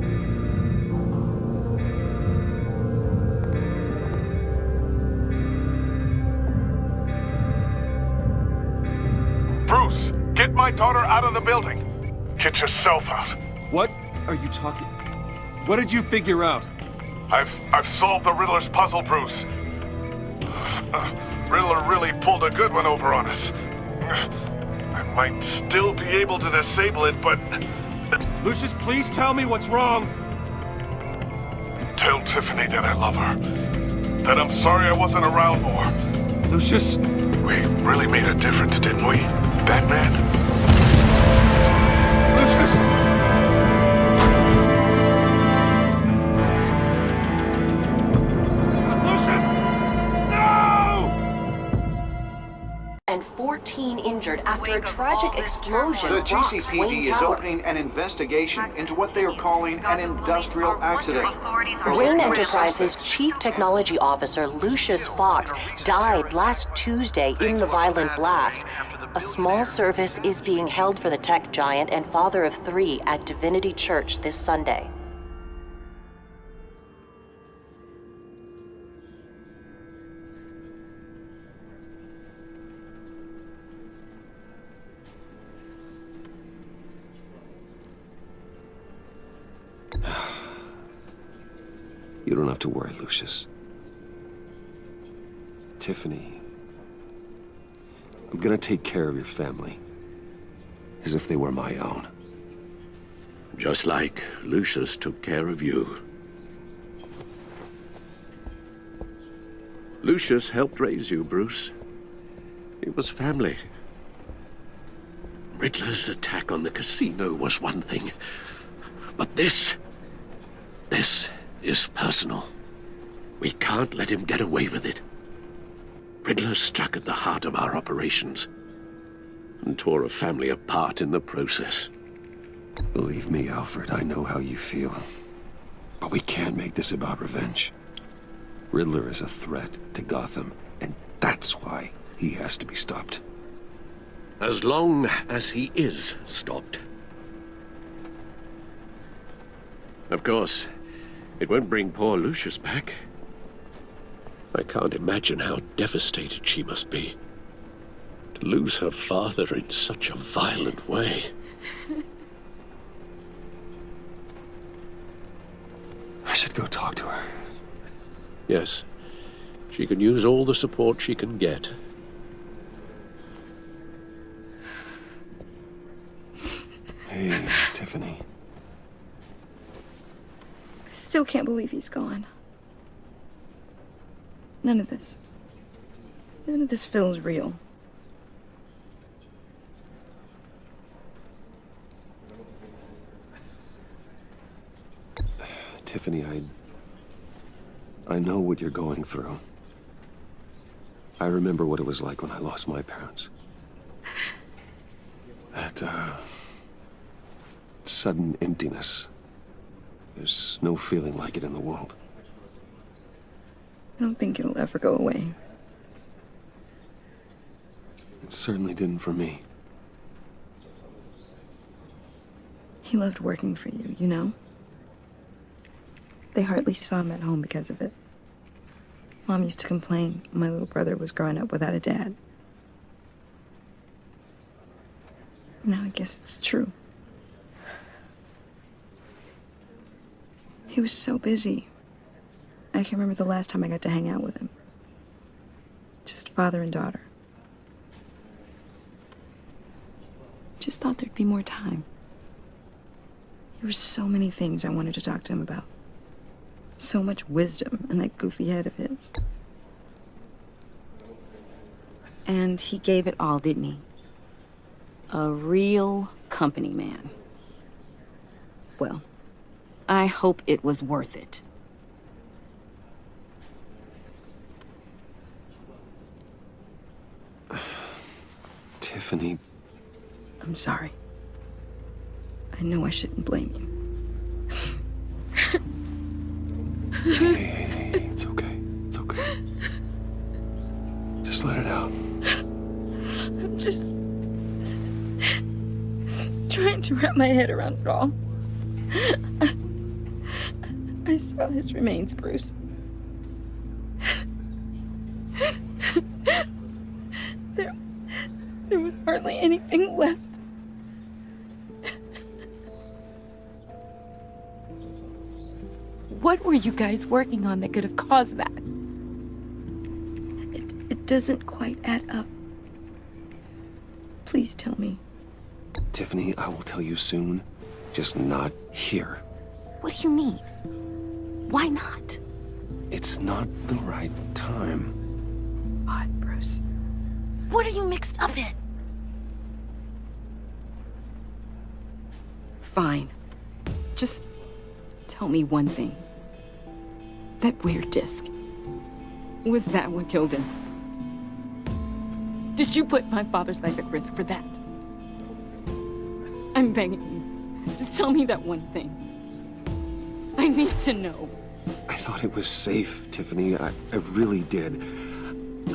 Bruce, get my daughter out of the building. Get yourself out. What are you talking? What did you figure out? I've solved the Riddler's puzzle, Bruce. Riddler really pulled a good one over on us. I might still be able to disable it, but... Lucius, please tell me what's wrong. Tell Tiffany that I love her. That I'm sorry I wasn't around more. Lucius? We really made a difference, didn't we, Batman? Lucius! And 14 injured after a tragic explosion The rocks Wayne GCPD is Tower. opening an investigation into what they are calling an industrial accident. Wayne Enterprises Chief Technology Officer Lucius Fox died last Tuesday in the violent blast. A small service is being held for the tech giant and father of 3 at Divinity Church this Sunday. You don't have to worry, Lucius. Tiffany, I'm gonna take care of your family. As if they were my own. Just like Lucius took care of you. Lucius helped raise you, Bruce. It was family. Riddler's attack on the casino was one thing. But this is personal. We can't let him get away with it. Riddler struck at the heart of our operations and tore a family apart in the process. Believe me, Alfred, I know how you feel. But we can't make this about revenge. Riddler is a threat to Gotham, and that's why he has to be stopped. As long as he is stopped. Of course, it won't bring poor Lucius back. I can't imagine how devastated she must be. To lose her father in such a violent way. I should go talk to her. Yes, she can use all the support she can get. Hey, Tiffany. I still can't believe he's gone. None of this feels real. Tiffany, I know what you're going through. I remember what it was like when I lost my parents. That, sudden emptiness. There's no feeling like it in the world. I don't think it'll ever go away. It certainly didn't for me. He loved working for you, you know? They hardly saw him at home because of it. Mom used to complain my little brother was growing up without a dad. Now I guess it's true. He was so busy. I can't remember the last time I got to hang out with him. Just father and daughter. Just thought there'd be more time. There were so many things I wanted to talk to him about. So much wisdom in that goofy head of his. And he gave it all, didn't he? A real company man. Well, I hope it was worth it. Tiffany, I'm sorry. I know I shouldn't blame you. hey, it's okay. It's okay. Just let it out. I'm just trying to wrap my head around it all. I saw his remains, Bruce. There was hardly anything left. What were you guys working on that could have caused that? It doesn't quite add up. Please tell me. Tiffany, I will tell you soon. Just not here. What do you mean? Why not? It's not the right time. What, Bruce? What are you mixed up in? Fine. Just tell me one thing. That weird disc. Was that what killed him? Did you put my father's life at risk for that? I'm begging you. Just tell me that one thing. I need to know. I thought it was safe, Tiffany. I really did.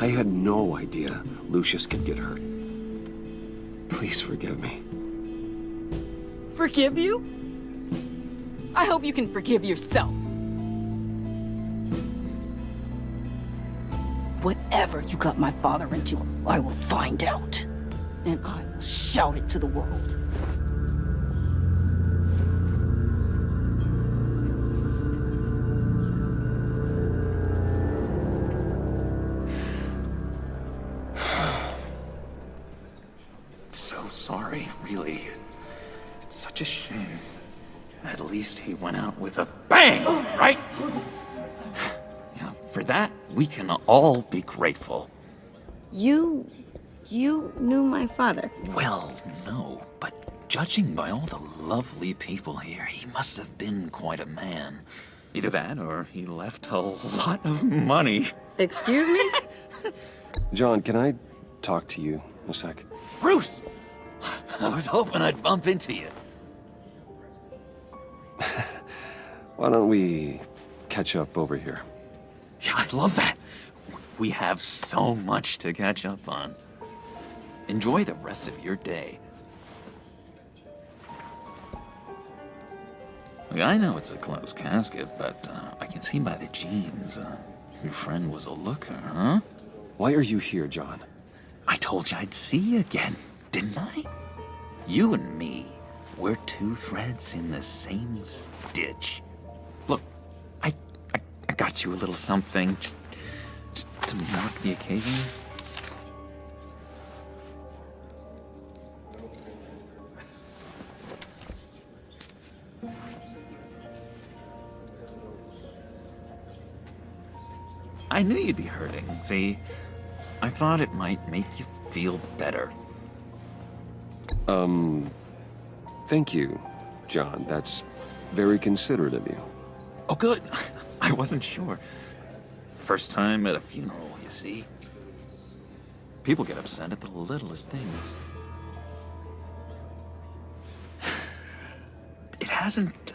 I had no idea Lucius could get hurt. Please forgive me. Forgive you? I hope you can forgive yourself. Whatever you got my father into, I will find out. And I will shout it to the world. So sorry, really. It's such a shame. At least he went out with a bang, right? Yeah, for that, we can all be grateful. You knew my father. Well, no, but judging by all the lovely people here, he must have been quite a man. Either that, or he left a lot of money. Excuse me? John, can I talk to you a sec? Bruce! I was hoping I'd bump into you. Why don't we catch up over here? Yeah, I'd love that. We have so much to catch up on. Enjoy the rest of your day. Look, I know it's a closed casket, but I can see by the jeans, your friend was a looker, huh? Why are you here, John? I told you I'd see you again, didn't I? You and me, we're two threads in the same stitch. Look, I got you a little something, just to mark the occasion. I knew you'd be hurting, see? I thought it might make you feel better. Thank you, John. That's very considerate of you. Oh, good. I wasn't sure. First time at a funeral, you see? People get upset at the littlest things. It hasn't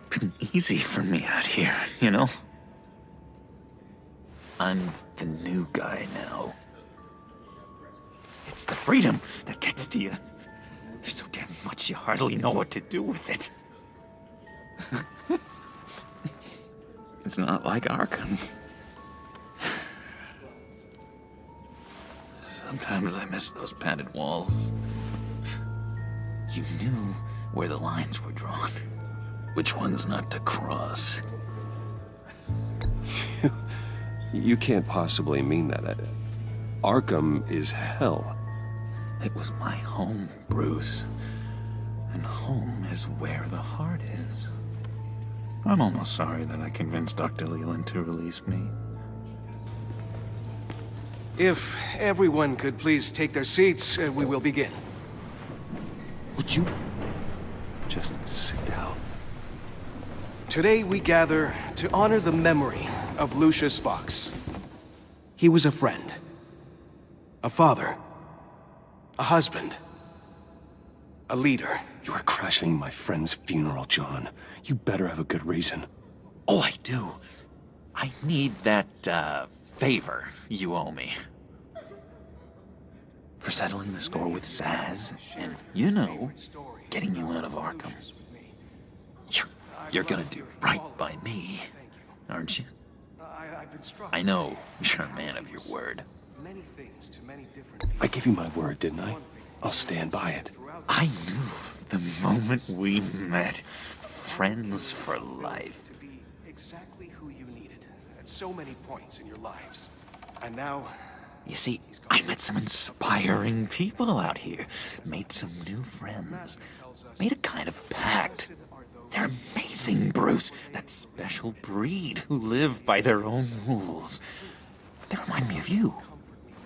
been easy for me out here, you know? I'm the new guy now. It's the freedom that gets to you. There's so damn much you hardly know what to do with it. It's not like Arkham. Sometimes I miss those padded walls. You knew where the lines were drawn. Which ones not to cross. You can't possibly mean that. Arkham is hell. It was my home, Bruce. And home is where the heart is. I'm almost sorry that I convinced Dr. Leland to release me. If everyone could please take their seats, we will begin. Would you just sit down? Today we gather to honor the memory of Lucius Fox. He was a friend, A father. A husband. A leader. You are crashing my friend's funeral, John. You better have a good reason. Oh, I do. I need that, favor you owe me. For settling the score with Zsasz, and, you know, getting you out of Arkham. You're gonna do right by me, aren't you? I know you're a man of your word. I gave you my word, didn't I? I'll stand by it. I knew the moment we met. Friends for life. To be exactly who you needed at so many points in your lives. And now... You see, I met some inspiring people out here. Made some new friends. Made a kind of pact. They're amazing, Bruce. That special breed who live by their own rules. They remind me of you.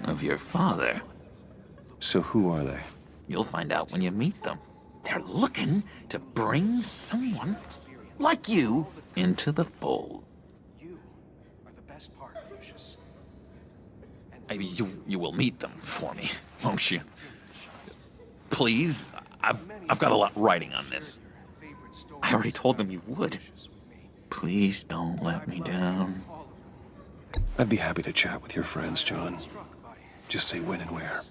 Of your father. So who are they? You'll find out when you meet them. They're looking to bring someone like you into the fold. You are the best part, Lucius. You will meet them for me, won't you? Please? I've got a lot writing on this. I already told them you would. Please don't let me down. I'd be happy to chat with your friends, John. Just say when and where.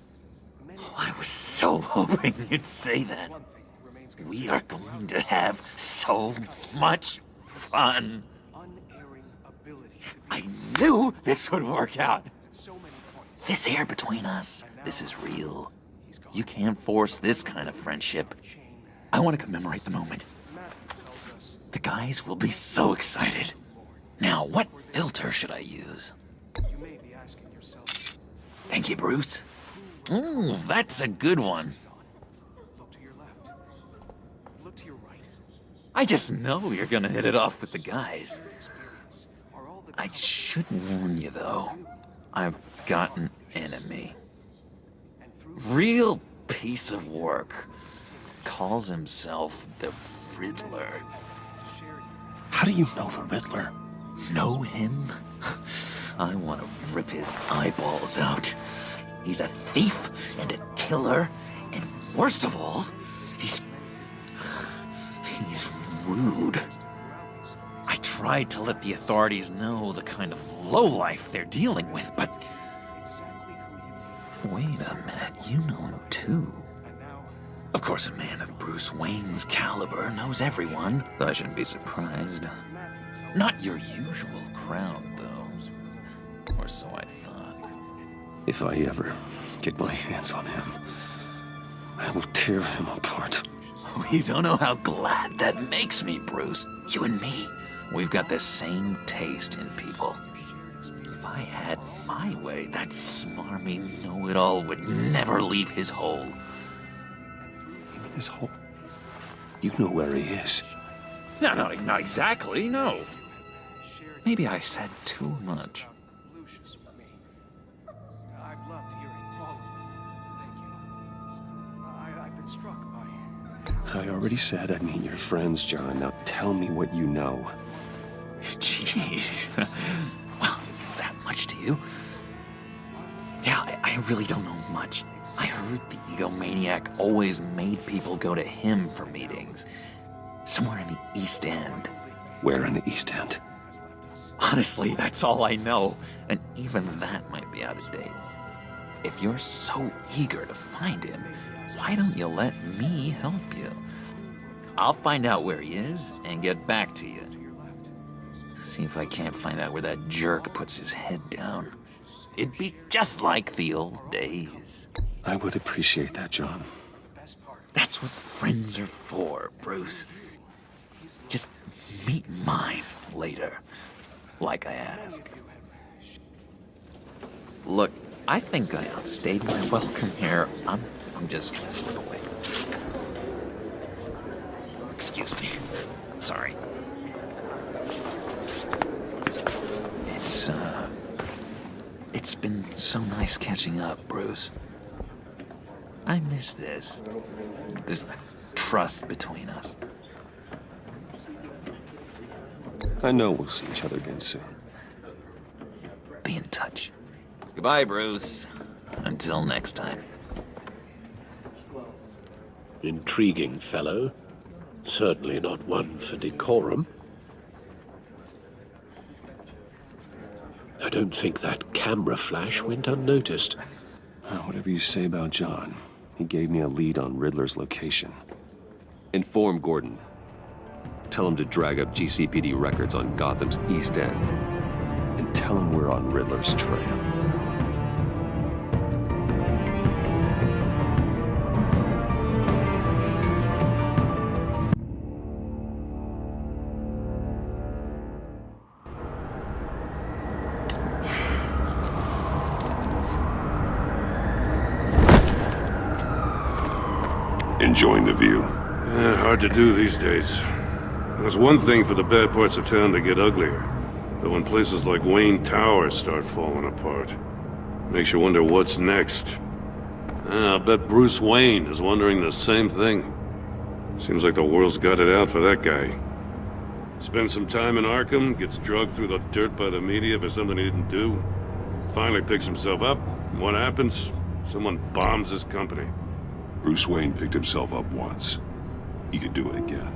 Oh, I was so hoping you'd say that. We are going to have so much fun. I knew this would work out. This air between us, this is real. You can't force this kind of friendship. I want to commemorate the moment. The guys will be so excited. Now, what filter should I use? Thank you, Bruce. Ooh, that's a good one. I just know you're gonna hit it off with the guys. I should warn you, though. I've got an enemy. Real piece of work. Calls himself the Riddler. How do you know the Riddler? Know him? I want to rip his eyeballs out. He's a thief and a killer, and worst of all, he's rude. I tried to let the authorities know the kind of lowlife they're dealing with, but... Wait a minute, you know him too. Of course, a man of Bruce Wayne's caliber knows everyone, so I shouldn't be surprised. Not your usual crowd, though. Or so I thought. If I ever get my hands on him, I will tear him apart. You don't know how glad that makes me, Bruce. You and me, we've got the same taste in people. If I had my way, that smarmy know-it-all would never leave his hole. His hole? You know where he is. No, not exactly, no. Maybe I said too much. I've loved hearing all of them. Thank you. I've been struck by... I already said I'd meet your friends, John. Now tell me what you know. Jeez. Well, if it's that much to you. Yeah, I really don't know much. I heard the egomaniac always made people go to him for meetings. Somewhere in the East End. Where in the East End? Honestly, that's all I know. And even that might be out of date. If you're so eager to find him, why don't you let me help you? I'll find out where he is and get back to you. See if I can't find out where that jerk puts his head down. It'd be just like the old days. I would appreciate that, John. That's what friends are for, Bruce. Just meet mine later, like I asked. Look, I think I outstayed my welcome here. I'm just gonna slip away. Excuse me. Sorry. It's been so nice catching up, Bruce. I miss this trust between us. I know we'll see each other again soon. Be in touch. Goodbye, Bruce. Until next time. Intriguing fellow. Certainly not one for decorum. I don't think that camera flash went unnoticed. Whatever you say about John, he gave me a lead on Riddler's location. Inform Gordon. Tell him to drag up GCPD records on Gotham's East End. And tell him we're on Riddler's trail. Enjoying the view? Hard to do these days. There's one thing for the bad parts of town to get uglier, but when places like Wayne Tower start falling apart, makes you wonder what's next. I'll bet Bruce Wayne is wondering the same thing. Seems like the world's got it out for that guy. Spends some time in Arkham, gets drugged through the dirt by the media for something he didn't do. Finally picks himself up. What happens? Someone bombs his company. Bruce Wayne picked himself up once. He could do it again.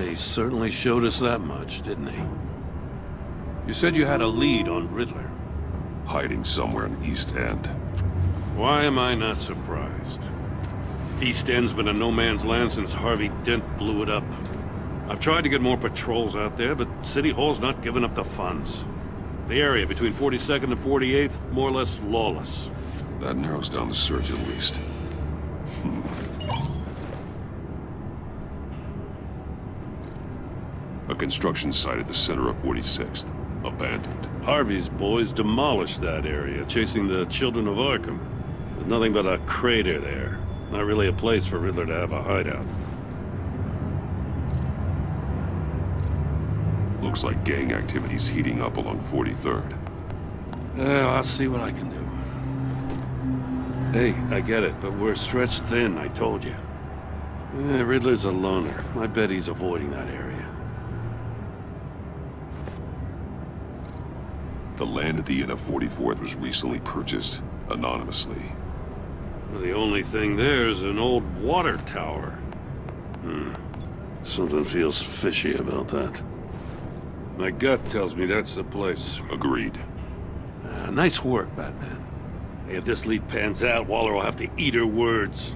He certainly showed us that much, didn't he? You said you had a lead on Riddler. Hiding somewhere in East End. Why am I not surprised? East End's been a no-man's land since Harvey Dent blew it up. I've tried to get more patrols out there, but City Hall's not giving up the funds. The area between 42nd and 48th, more or less lawless. That narrows down the search at least. A construction site at the center of 46th. Abandoned. Harvey's boys demolished that area, chasing the children of Arkham. There's nothing but a crater there. Not really a place for Riddler to have a hideout. Looks like gang activity's heating up along 43rd. I'll see what I can do. Hey, I get it, but we're stretched thin, I told you. Riddler's a loner. I bet he's avoiding that area. The land at the end of 44th was recently purchased anonymously. The only thing there is an old water tower. Something feels fishy about that. My gut tells me that's the place. Agreed. Nice work, Batman. If this lead pans out, Waller will have to eat her words.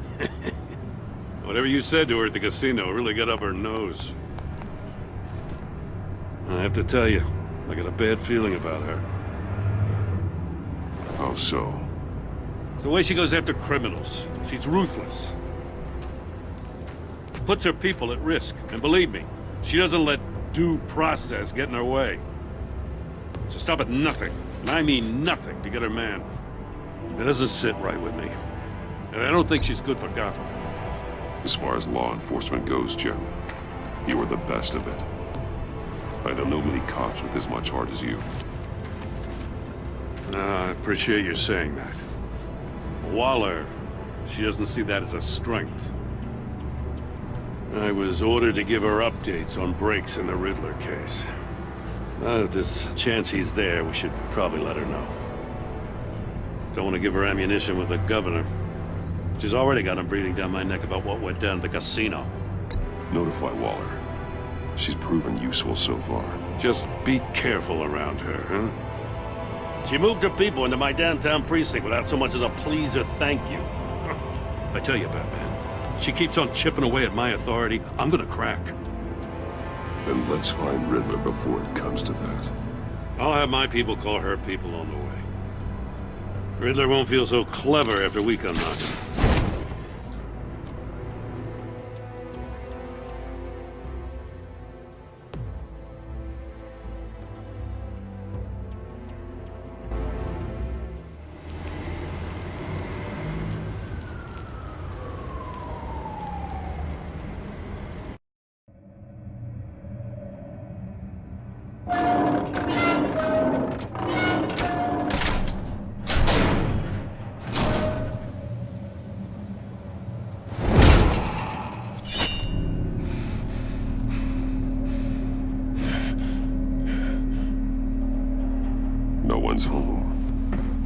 Whatever you said to her at the casino really got up her nose. I have to tell you, I got a bad feeling about her. How so? It's the way she goes after criminals. She's ruthless. Puts her people at risk. And believe me, she doesn't let due process get in her way. She'll stop at nothing, and I mean nothing, to get her man. It doesn't sit right with me. And I don't think she's good for Gotham. As far as law enforcement goes, Jim, you are the best of it. I don't know many cops with as much heart as you. I appreciate you saying that. Waller, she doesn't see that as a strength. I was ordered to give her updates on breaks in the Riddler case. If there's a chance he's there, we should probably let her know. Don't want to give her ammunition with the governor. She's already got him breathing down my neck about what went down at the casino. Notify Waller. She's proven useful so far. Just be careful around her, huh? She moved her people into my downtown precinct without so much as a please or thank you. I tell you, Batman, she keeps on chipping away at my authority, I'm gonna crack. Then let's find Riddler before it comes to that. I'll have my people call her people on the way. Riddler won't feel so clever after we come knocking.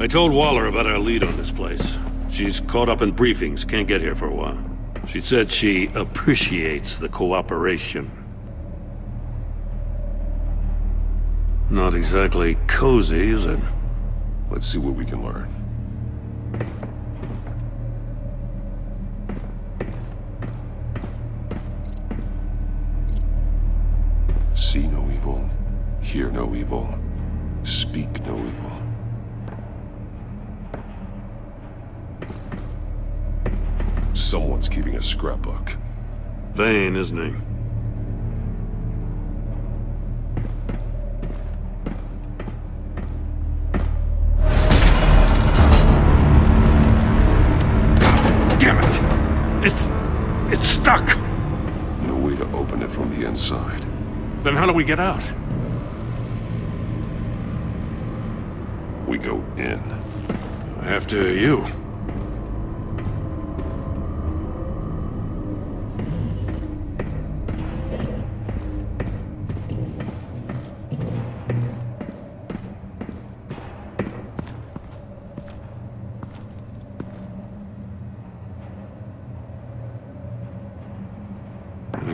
I told Waller about our lead on this place. She's caught up in briefings, can't get here for a while. She said she appreciates the cooperation. Not exactly cozy, is it? Let's see what we can learn. See no evil, hear no evil, speak no evil. Someone's keeping a scrapbook. Vane, isn't he? Damn it! It's stuck! No way to open it from the inside. Then how do we get out? We go in. After you.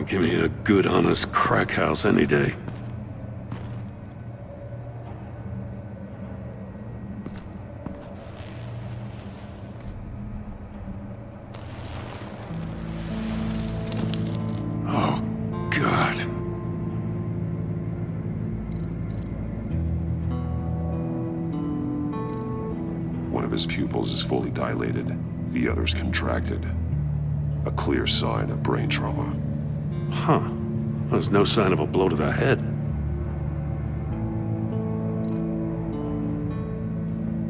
Give me a good, honest crack house any day. Oh, God. One of his pupils is fully dilated, the other's contracted. A clear sign of brain trauma. Huh. There's no sign of a blow to the head.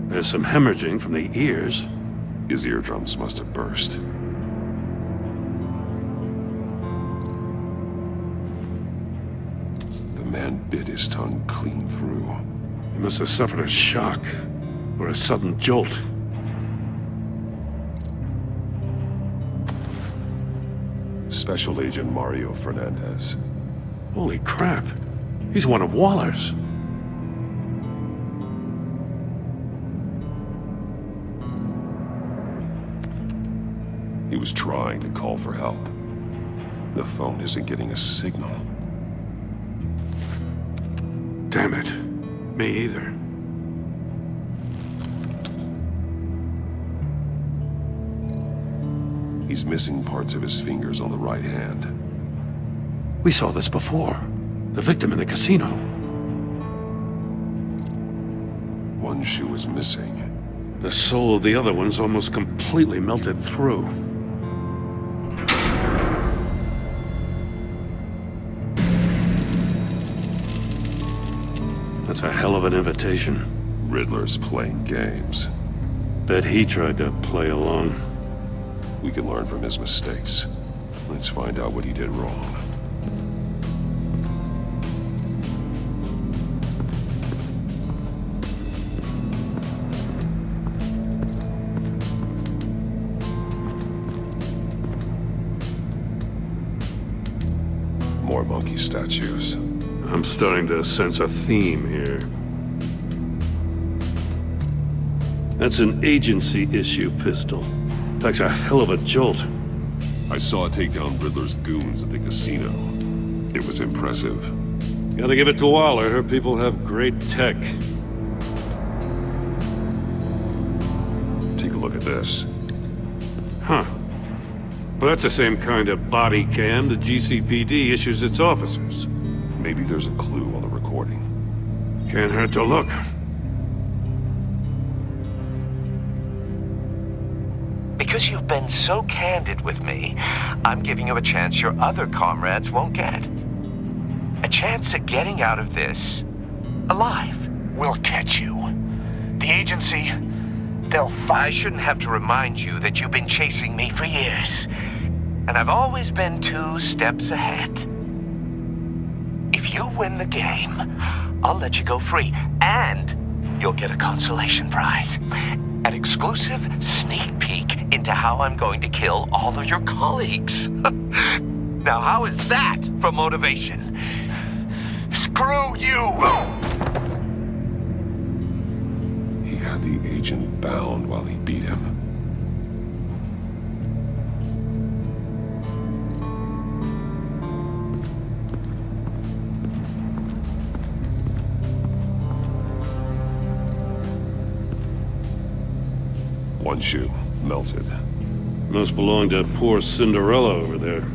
There's some hemorrhaging from the ears. His eardrums must have burst. The man bit his tongue clean through. He must have suffered a shock, or a sudden jolt. Special Agent Mario Fernandez. Holy crap. He's one of Waller's. He was trying to call for help. The phone isn't getting a signal. Damn it. Me either. He's missing parts of his fingers on the right hand. We saw this before. The victim in the casino. One shoe is missing. The sole of the other one's almost completely melted through. That's a hell of an invitation. Riddler's playing games. Bet he tried to play along. We can learn from his mistakes. Let's find out what he did wrong. More monkey statues. I'm starting to sense a theme here. That's an agency-issue pistol. Packs a hell of a jolt. I saw it take down Riddler's goons at the casino. It was impressive. Gotta give it to Waller. Her people have great tech. Take a look at this. Huh. Well, that's the same kind of body cam the GCPD issues its officers. Maybe there's a clue on the recording. Can't hurt to look. Because you've been so candid with me, I'm giving you a chance your other comrades won't get. A chance at getting out of this alive. We'll catch you. The agency, they'll I shouldn't have to remind you that you've been chasing me for years. And I've always been 2 steps ahead. If you win the game, I'll let you go free. And you'll get a consolation prize. An exclusive sneak peek into how I'm going to kill all of your colleagues. Now, how is that for motivation? Screw you! He had the agent bound while he beat him. One shoe, melted. Must belong to poor Cinderella over there.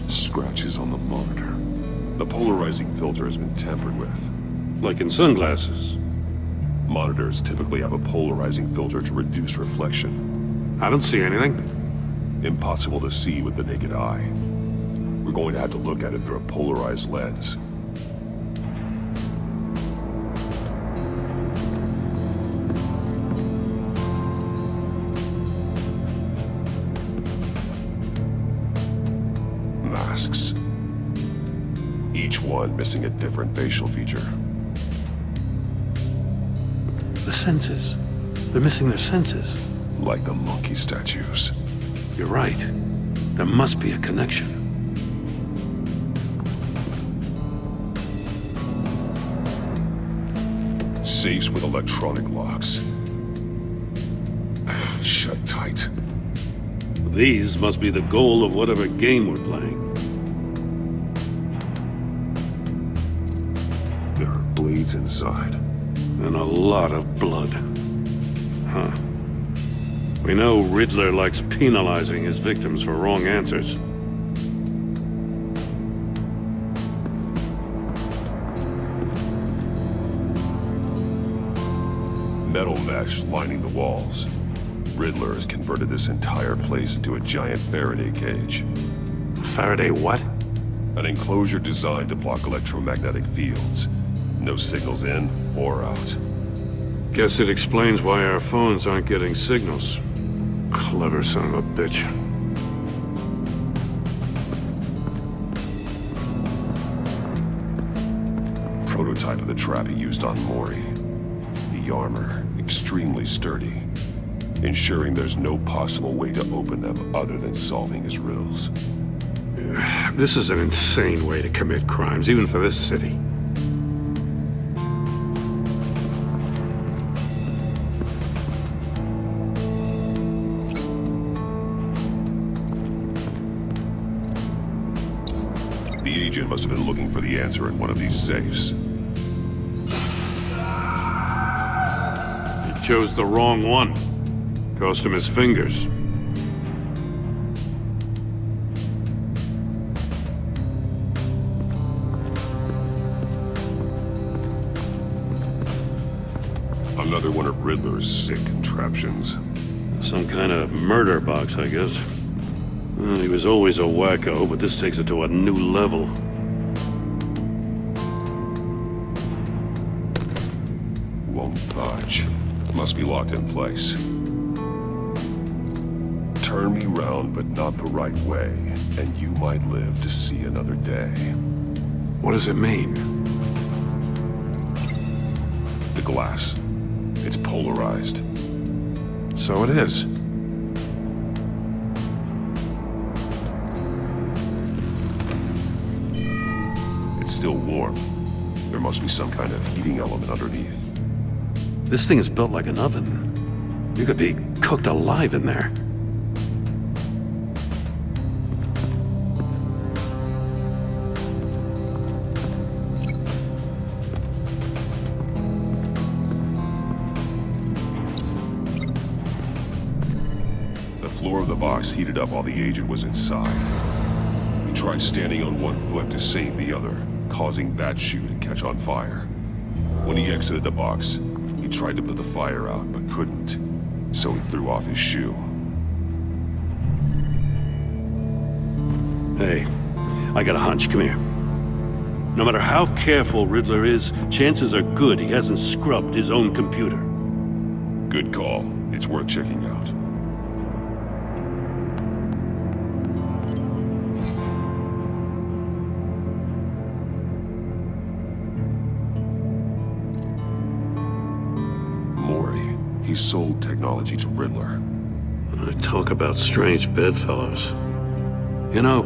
Scratches on the monitor. The polarizing filter has been tampered with. Like in sunglasses. Monitors typically have a polarizing filter to reduce reflection. I don't see anything. Impossible to see with the naked eye. We're going to have to look at it through a polarized lens. Masks. Each one missing a different facial feature. The senses. They're missing their senses. Like the monkey statues. You're right. There must be a connection. Safes with electronic locks. Shut tight. These must be the goal of whatever game we're playing. There are blades inside. And a lot of blood. Huh. We know Riddler likes penalizing his victims for wrong answers. Metal mesh lining the walls. Riddler has converted this entire place into a giant Faraday cage. Faraday what? An enclosure designed to block electromagnetic fields. No signals in or out. Guess it explains why our phones aren't getting signals. Clever son of a bitch. Prototype of the trap he used on Mori. The armor, extremely sturdy, ensuring there's no possible way to open them other than solving his riddles. This is an insane way to commit crimes, even for this city. The agent must have been looking for the answer in one of these safes. He chose the wrong one. Cost him his fingers. Another one of Riddler's sick contraptions. Some kind of murder box, I guess. Well, he was always a wacko, but this takes it to a new level. Won't budge. Must be locked in place. Turn me round, but not the right way, and you might live to see another day. What does it mean? The glass. It's polarized. So it is. It's still warm. There must be some kind of heating element underneath. This thing is built like an oven. You could be cooked alive in there. The floor of the box heated up while the agent was inside. He tried standing on one foot to save the other, causing that shoe to catch on fire. When he exited the box, he tried to put the fire out, but couldn't, so he threw off his shoe. Hey, I got a hunch. Come here. No matter how careful Riddler is, chances are good he hasn't scrubbed his own computer. Good call. It's worth checking out. Mori. He sold technology to Riddler. Talk about strange bedfellows. You know,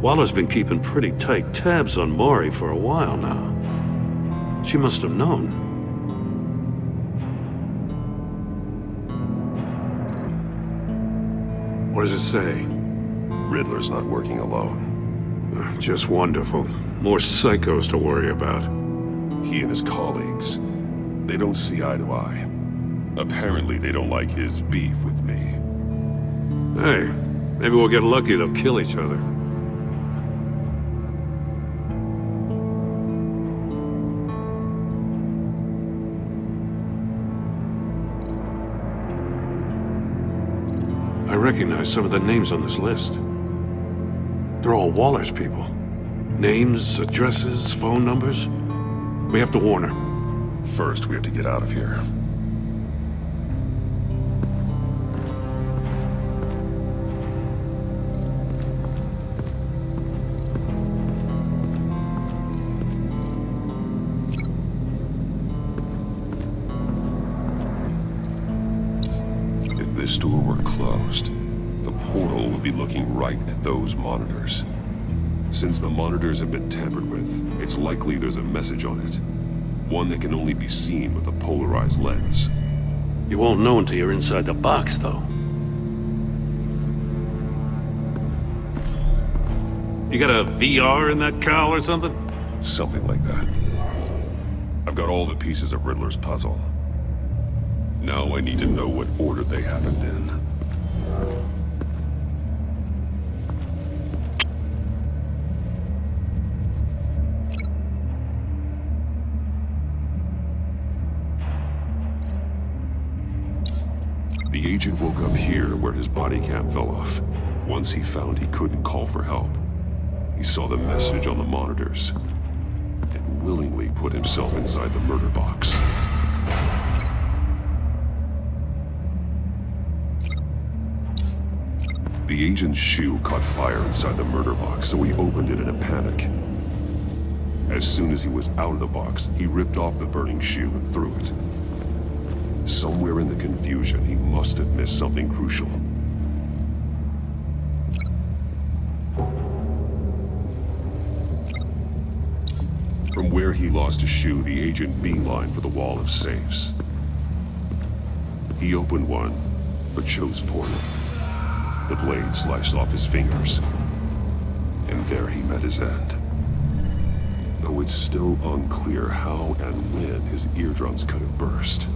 Waller's been keeping pretty tight tabs on Maury for a while now. She must have known. What does it say? Riddler's not working alone. Just wonderful. More psychos to worry about. He and his colleagues, they don't see eye to eye. Apparently they don't like his beef with me. Hey, maybe we'll get lucky. They'll kill each other. I recognize some of the names on this list. They're all Waller's people. Names, addresses, phone numbers. We have to warn her. First, we have to get out of here. If this door were closed, the portal would be looking right at those monitors. Since the monitors have been tampered with, it's likely there's a message on it. One that can only be seen with a polarized lens. You won't know until you're inside the box, though. You got a VR in that cowl or something? Something like that. I've got all the pieces of Riddler's puzzle. Now I need to know what order they happened in. The agent woke up here where his body cam fell off. Once he found he couldn't call for help, he saw the message on the monitors and willingly put himself inside the murder box. The agent's shoe caught fire inside the murder box, so he opened it in a panic. As soon as he was out of the box, he ripped off the burning shoe and threw it. Somewhere in the confusion, he must have missed something crucial. From where he lost his shoe, the agent beelined for the wall of safes. He opened one, but chose poorly. The blade sliced off his fingers, and there he met his end. Though it's still unclear how and when his eardrums could have burst.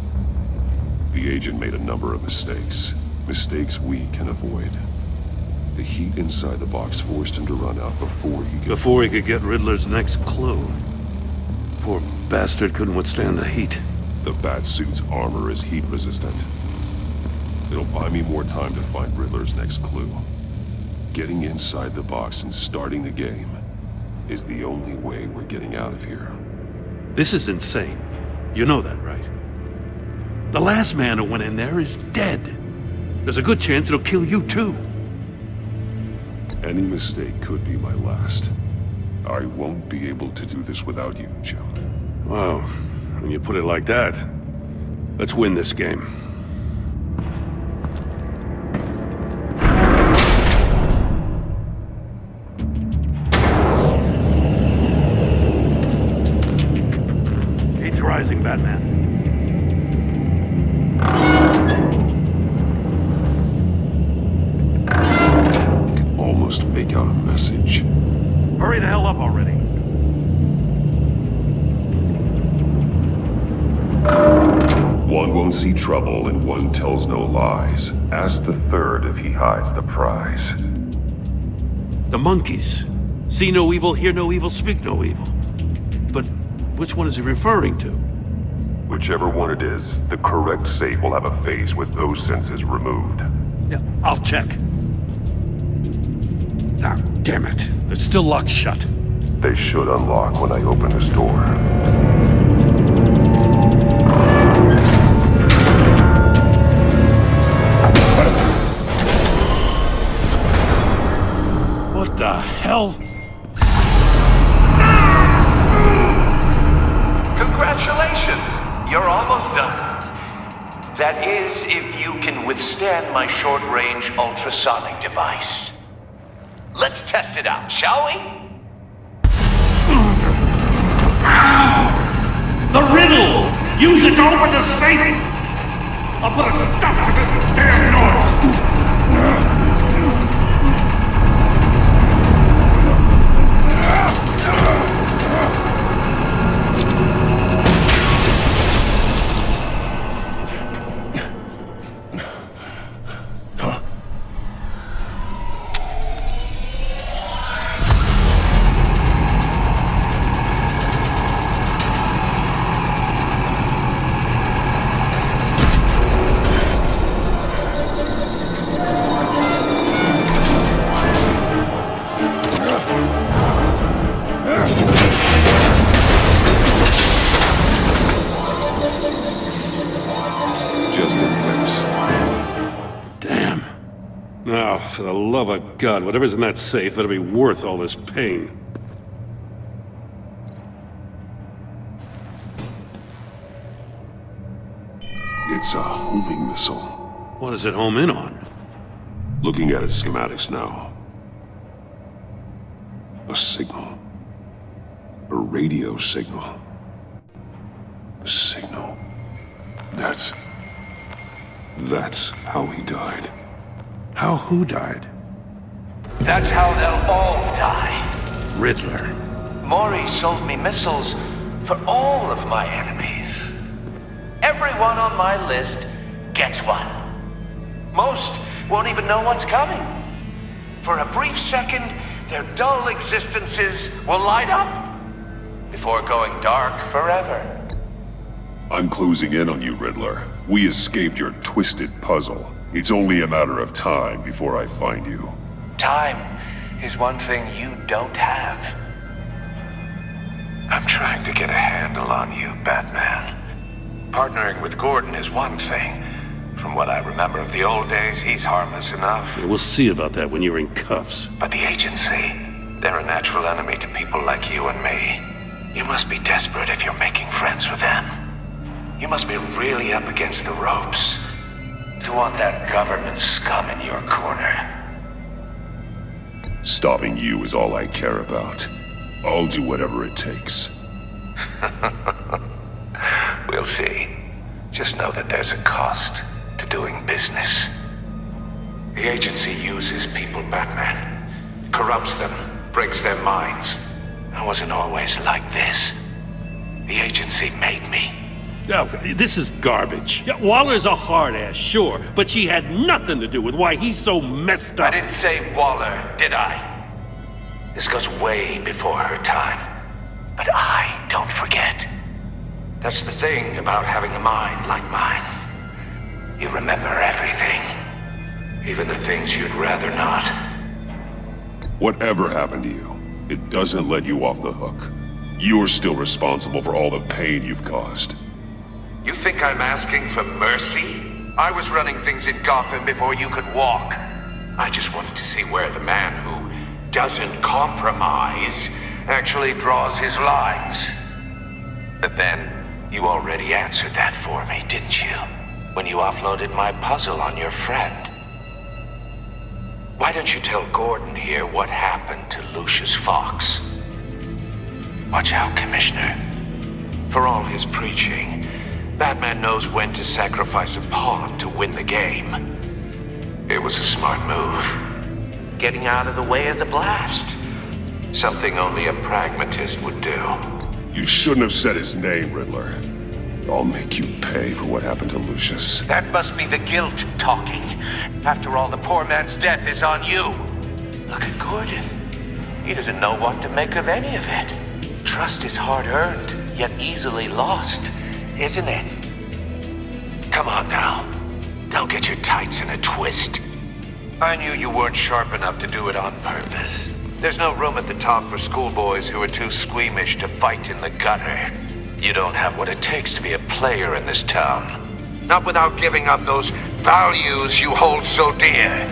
The agent made a number of mistakes. Mistakes we can avoid. The heat inside the box forced him to run out before he could get Riddler's next clue. Poor bastard couldn't withstand the heat. The Batsuit's armor is heat resistant. It'll buy me more time to find Riddler's next clue. Getting inside the box and starting the game is the only way we're getting out of here. This is insane. You know that, right? The last man who went in there is dead. There's a good chance it'll kill you too. Any mistake could be my last. I won't be able to do this without you, Jim. Wow, when you put it like that, let's win this game. Heat's rising, Batman. Almost make out a message. Hurry the hell up already. One won't see trouble and one tells no lies. Ask the third if he hides the prize. The monkeys. See no evil, hear no evil, speak no evil. But which one is he referring to? Whichever one it is, the correct safe will have a face with those senses removed. Yeah, I'll check. Ah, damn it. They're still locked shut. They should unlock when I open this door. What the hell? Congratulations! You're almost done. That is, if you can withstand my short-range ultrasonic device. Let's test it out, shall we? The riddle! Use it to open the safe! I'll put a stop to this damn noise! Just in case. Damn. Now, for the love of God, whatever's in that safe better be worth all this pain. It's a homing missile. What does it home in on? Looking at its schematics now. A signal. A radio signal. A signal. That's how he died. How who died? That's how they'll all die. Riddler. Maury sold me missiles for all of my enemies. Everyone on my list gets one. Most won't even know what's coming. For a brief second, their dull existences will light up before going dark forever. I'm closing in on you, Riddler. We escaped your twisted puzzle. It's only a matter of time before I find you. Time is one thing you don't have. I'm trying to get a handle on you, Batman. Partnering with Gordon is one thing. From what I remember of the old days, he's harmless enough. We'll see about that when you're in cuffs. But the agency, they're a natural enemy to people like you and me. You must be desperate if you're making friends with them. You must be really up against the ropes to want that government scum in your corner. Stopping you is all I care about. I'll do whatever it takes. We'll see. Just know that there's a cost to doing business. The agency uses people, Batman. Corrupts them, breaks their minds. I wasn't always like this. The agency made me. Oh, this is garbage. Yeah, Waller's a hard ass, sure, but she had nothing to do with why he's so messed up. I didn't say Waller, did I? This goes way before her time. But I don't forget. That's the thing about having a mind like mine. You remember everything. Even the things you'd rather not. Whatever happened to you, it doesn't let you off the hook. You're still responsible for all the pain you've caused. You think I'm asking for mercy? I was running things in Gotham before you could walk. I just wanted to see where the man who doesn't compromise actually draws his lines. But then, you already answered that for me, didn't you? When you offloaded my puzzle on your friend. Why don't you tell Gordon here what happened to Lucius Fox? Watch out, Commissioner. For all his preaching, Batman knows when to sacrifice a pawn to win the game. It was a smart move. Getting out of the way of the blast. Something only a pragmatist would do. You shouldn't have said his name, Riddler. I'll make you pay for what happened to Lucius. That must be the guilt talking. After all, the poor man's death is on you. Look at Gordon. He doesn't know what to make of any of it. Trust is hard-earned, yet easily lost, isn't it? Come on now. Don't get your tights in a twist. I knew you weren't sharp enough to do it on purpose. There's no room at the top for schoolboys who are too squeamish to fight in the gutter. You don't have what it takes to be a player in this town. Not without giving up those values you hold so dear.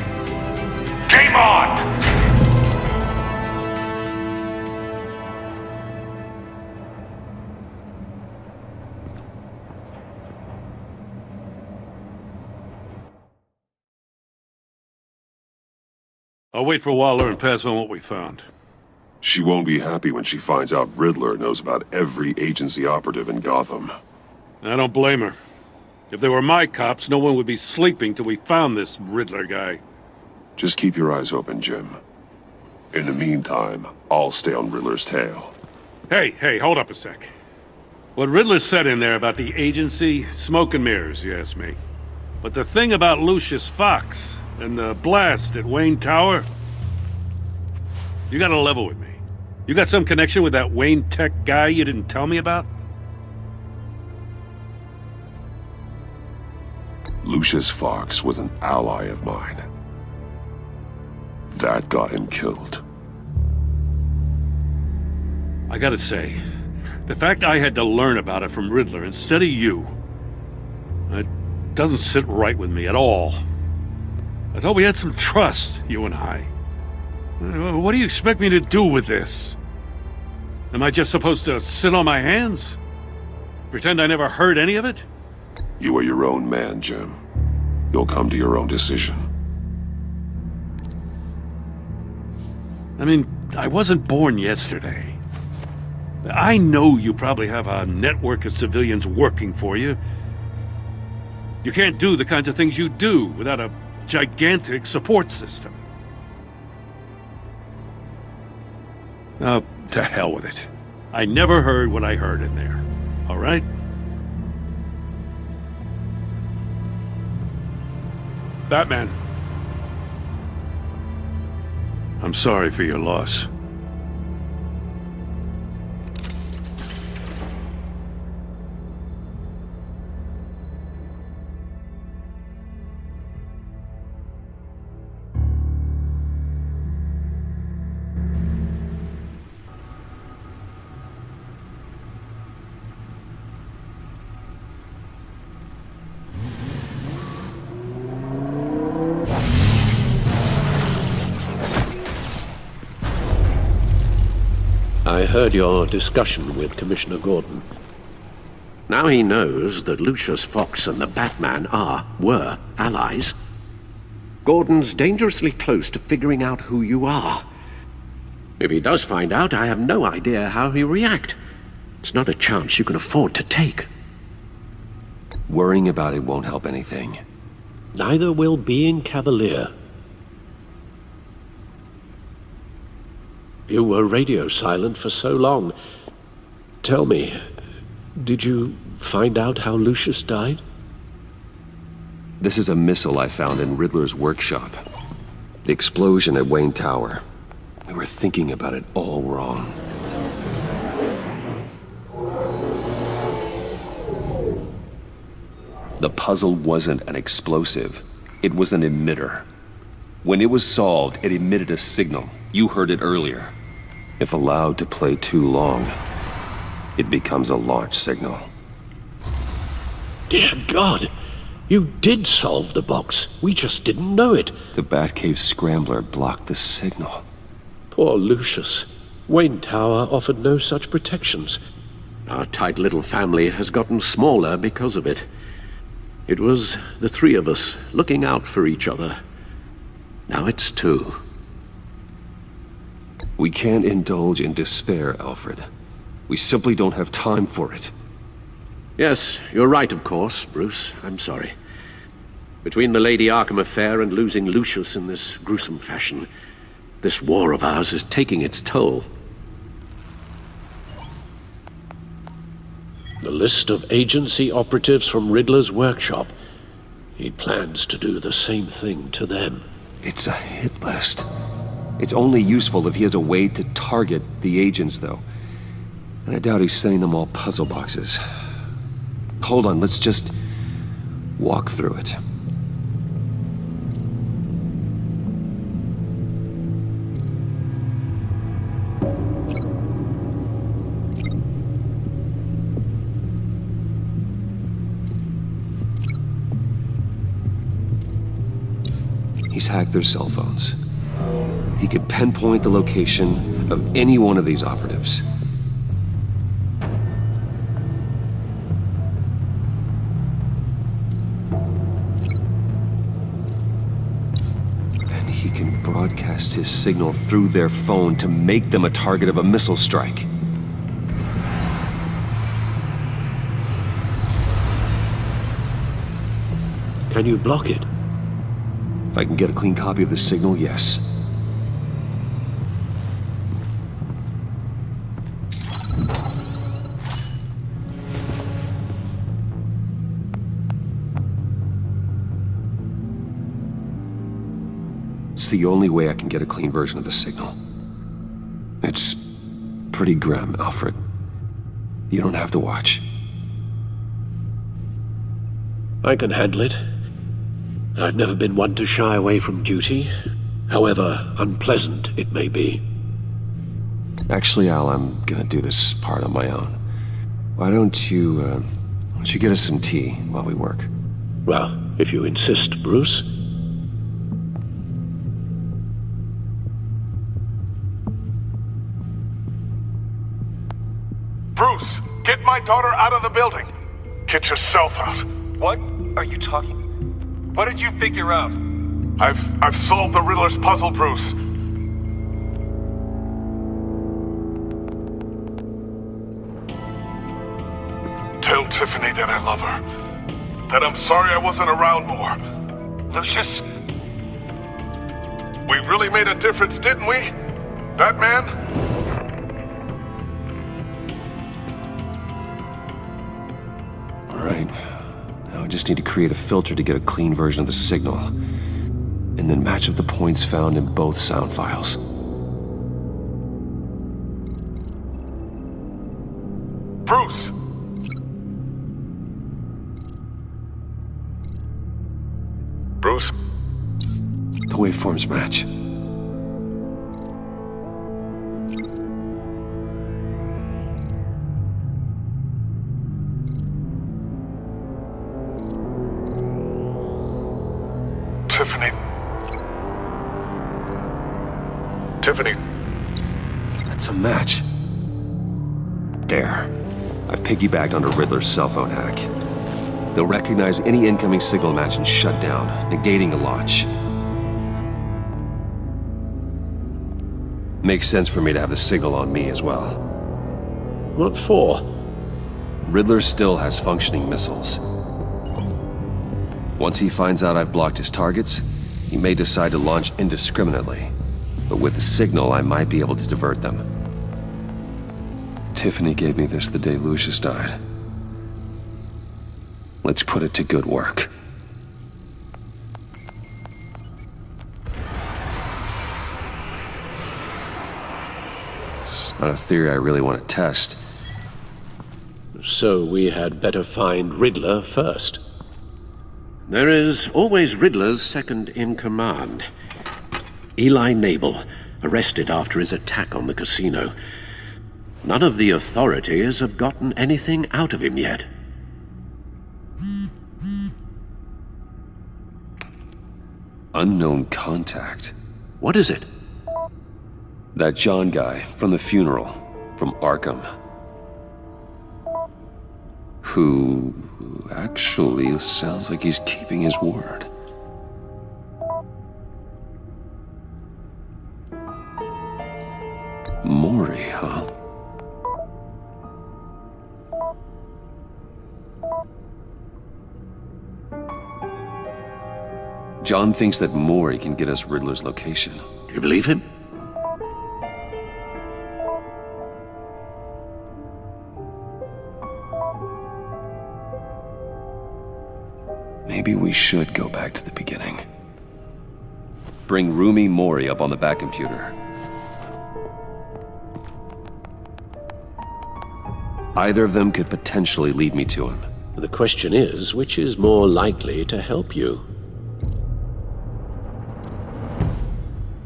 Game on! I'll wait for Waller and pass on what we found. She won't be happy when she finds out Riddler knows about every agency operative in Gotham. I don't blame her. If they were my cops, no one would be sleeping till we found this Riddler guy. Just keep your eyes open, Jim. In the meantime, I'll stay on Riddler's tail. Hey, hold up a sec. What Riddler said in there about the agency, smoke and mirrors, you ask me. But the thing about Lucius Fox and the blast at Wayne Tower, you gotta level with me. You got some connection with that Wayne Tech guy you didn't tell me about? Lucius Fox was an ally of mine. That got him killed. I gotta say, the fact I had to learn about it from Riddler instead of you, it doesn't sit right with me at all. I thought we had some trust, you and I. What do you expect me to do with this? Am I just supposed to sit on my hands? Pretend I never heard any of it? You are your own man, Jim. You'll come to your own decision. I mean, I wasn't born yesterday. I know you probably have a network of civilians working for you. You can't do the kinds of things you do without a gigantic support system. Oh, to hell with it. I never heard what I heard in there. All right? Batman. I'm sorry for your loss. I heard your discussion with Commissioner Gordon. Now he knows that Lucius Fox and the Batman were allies. Gordon's dangerously close to figuring out who you are. If he does find out, I have no idea how he'll react. It's not a chance you can afford to take. Worrying about it won't help anything. Neither will being cavalier. You were radio silent for so long. Tell me, did you find out how Lucius died? This is a missile I found in Riddler's workshop. The explosion at Wayne Tower. We were thinking about it all wrong. The puzzle wasn't an explosive. It was an emitter. When it was solved, it emitted a signal. You heard it earlier. If allowed to play too long, it becomes a launch signal. Dear God! You did solve the box. We just didn't know it. The Batcave scrambler blocked the signal. Poor Lucius. Wayne Tower offered no such protections. Our tight little family has gotten smaller because of it. It was the three of us looking out for each other. Now it's two. We can't indulge in despair, Alfred. We simply don't have time for it. Yes, you're right, of course, Bruce. I'm sorry. Between the Lady Arkham affair and losing Lucius in this gruesome fashion, this war of ours is taking its toll. The list of agency operatives from Riddler's workshop. He plans to do the same thing to them. It's a hit list. It's only useful if he has a way to target the agents, though. And I doubt he's sending them all puzzle boxes. Hold on, let's just walk through it. He's hacked their cell phones. He could pinpoint the location of any one of these operatives. And he can broadcast passed his signal through their phone to make them a target of a missile strike. Can you block it? If I can get a clean copy of the signal, yes. It's the only way I can get a clean version of the signal. It's pretty grim, Alfred. You don't have to watch. I can handle it. I've never been one to shy away from duty, however unpleasant it may be. Actually, Al, I'm gonna do this part on my own. Why don't you get us some tea while we work? Well, if you insist, Bruce. Bruce, get my daughter out of the building. Get yourself out. What are you talking? What did you figure out? I've solved the Riddler's puzzle, Bruce. Tell Tiffany that I love her. That I'm sorry I wasn't around more. Lucius? We really made a difference, didn't we? Batman? All right. Now I just need to create a filter to get a clean version of the signal, and then match up the points found in both sound files. Bruce! Bruce? The waveforms match. Tiffany. That's a match. There. I've piggybacked onto Riddler's cell phone hack. They'll recognize any incoming signal match and shut down, negating a launch. Makes sense for me to have the signal on me as well. What for? Riddler still has functioning missiles. Once he finds out I've blocked his targets, he may decide to launch indiscriminately. But with the signal, I might be able to divert them. Tiffany gave me this the day Lucius died. Let's put it to good work. It's not a theory I really want to test. So we had better find Riddler first. There is always Riddler's second in command. Eli Nabel, arrested after his attack on the casino. None of the authorities have gotten anything out of him yet. Unknown contact. What is it? That John guy from the funeral, from Arkham. Who actually sounds like he's keeping his word. Mori, huh? John thinks that Mori can get us Riddler's location. Do you believe him? Maybe we should go back to the beginning. Bring Rumi Mori up on the back computer. Either of them could potentially lead me to him. The question is, which is more likely to help you?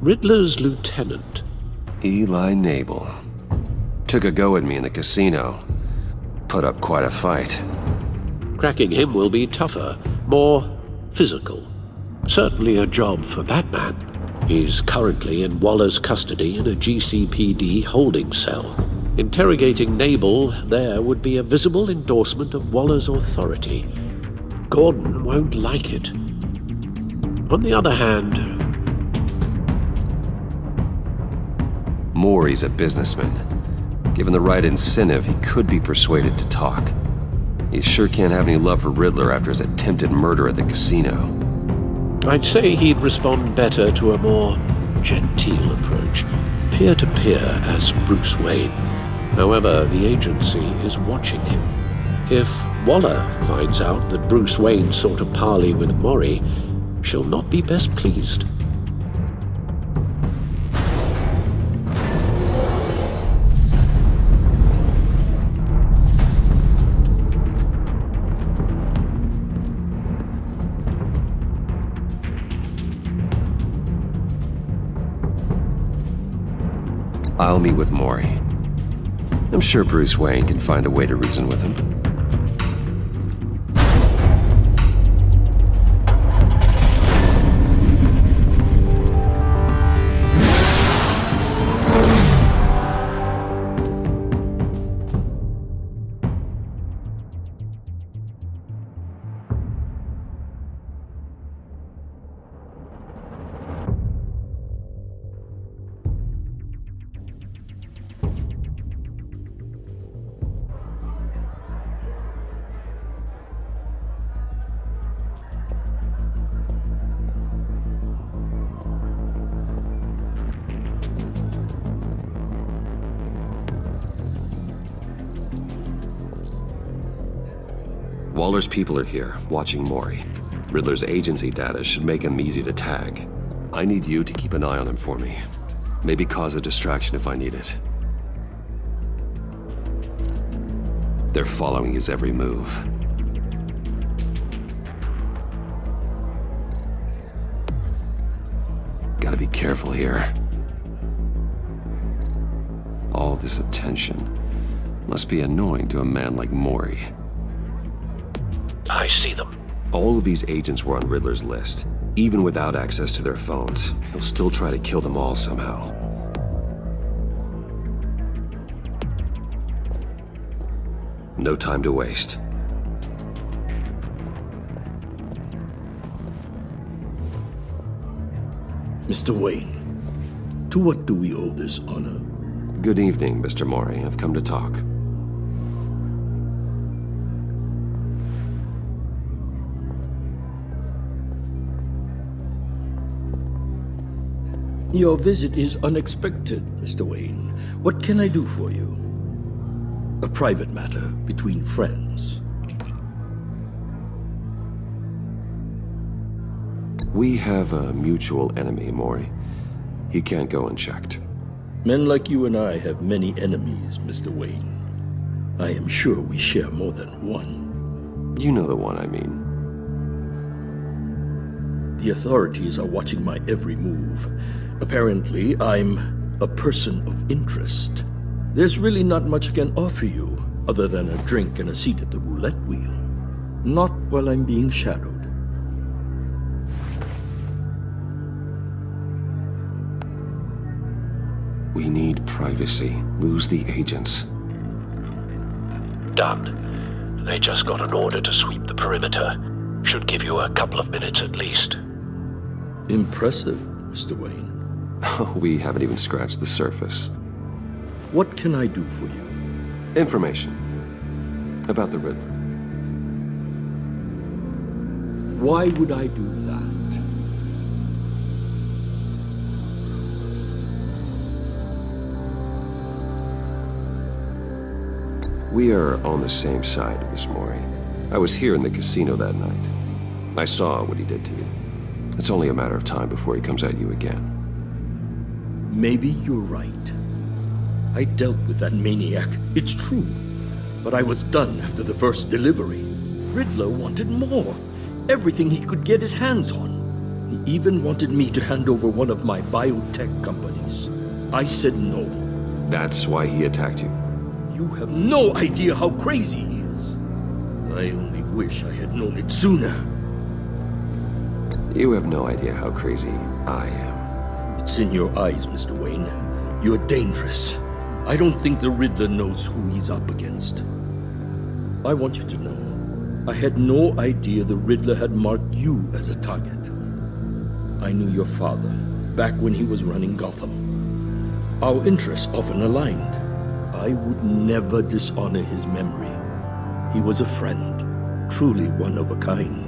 Riddler's lieutenant. Eli Nabel. Took a go at me in the casino. Put up quite a fight. Cracking him will be tougher, more physical. Certainly a job for Batman. He's currently in Waller's custody in a GCPD holding cell. Interrogating Nabel there would be a visible endorsement of Waller's authority. Gordon won't like it. On the other hand, Maury's a businessman. Given the right incentive, he could be persuaded to talk. He sure can't have any love for Riddler after his attempted murder at the casino. I'd say he'd respond better to a more genteel approach, peer-to-peer as Bruce Wayne. However, the agency is watching him. If Waller finds out that Bruce Wayne sought a parley with Maury, she'll not be best pleased. I'll meet with Maury. I'm sure Bruce Wayne can find a way to reason with him. Waller's people are here, watching Maury. Riddler's agency data should make him easy to tag. I need you to keep an eye on him for me. Maybe cause a distraction if I need it. They're following his every move. Gotta be careful here. All this attention must be annoying to a man like Maury. I see them. All of these agents were on Riddler's list. Even without access to their phones, he'll still try to kill them all somehow. No time to waste. Mr. Wayne, to what do we owe this honor? Good evening, Mr. Maury. I've come to talk. Your visit is unexpected, Mr. Wayne. What can I do for you? A private matter between friends. We have a mutual enemy, Maury. He can't go unchecked. Men like you and I have many enemies, Mr. Wayne. I am sure we share more than one. You know the one I mean. The authorities are watching my every move. Apparently, I'm a person of interest. There's really not much I can offer you, other than a drink and a seat at the roulette wheel. Not while I'm being shadowed. We need privacy. Lose the agents. Done. They just got an order to sweep the perimeter. Should give you a couple of minutes at least. Impressive, Mr. Wayne. We haven't even scratched the surface. What can I do for you? Information about the Riddler. Why would I do that? We are on the same side of this, Maury. I was here in the casino that night. I saw what he did to you. It's only a matter of time before he comes at you again. Maybe you're right. I dealt with that maniac, it's true. But I was done after the first delivery. Riddler wanted more. Everything he could get his hands on. He even wanted me to hand over one of my biotech companies. I said no. That's why he attacked you? You have no idea how crazy he is. I only wish I had known it sooner. You have no idea how crazy I am. It's in your eyes, Mr. Wayne. You're dangerous. I don't think the Riddler knows who he's up against. I want you to know, I had no idea the Riddler had marked you as a target. I knew your father, back when he was running Gotham. Our interests often aligned. I would never dishonor his memory. He was a friend, truly one of a kind.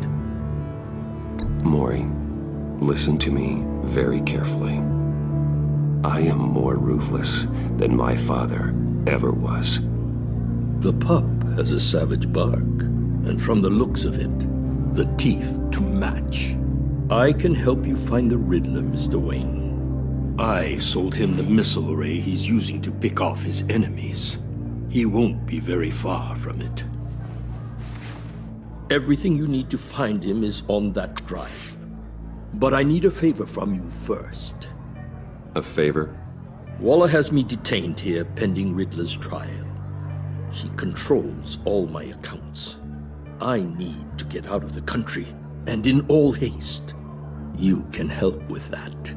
Mori, listen to me very carefully. I am more ruthless than my father ever was. The pup has a savage bark, and from the looks of it, the teeth to match. I can help you find the Riddler, Mr. Wayne. I sold him the missile array he's using to pick off his enemies. He won't be very far from it. Everything you need to find him is on that drive. But I need a favor from you first. A favor? Waller has me detained here pending Riddler's trial. She controls all my accounts. I need to get out of the country, and in all haste. You can help with that.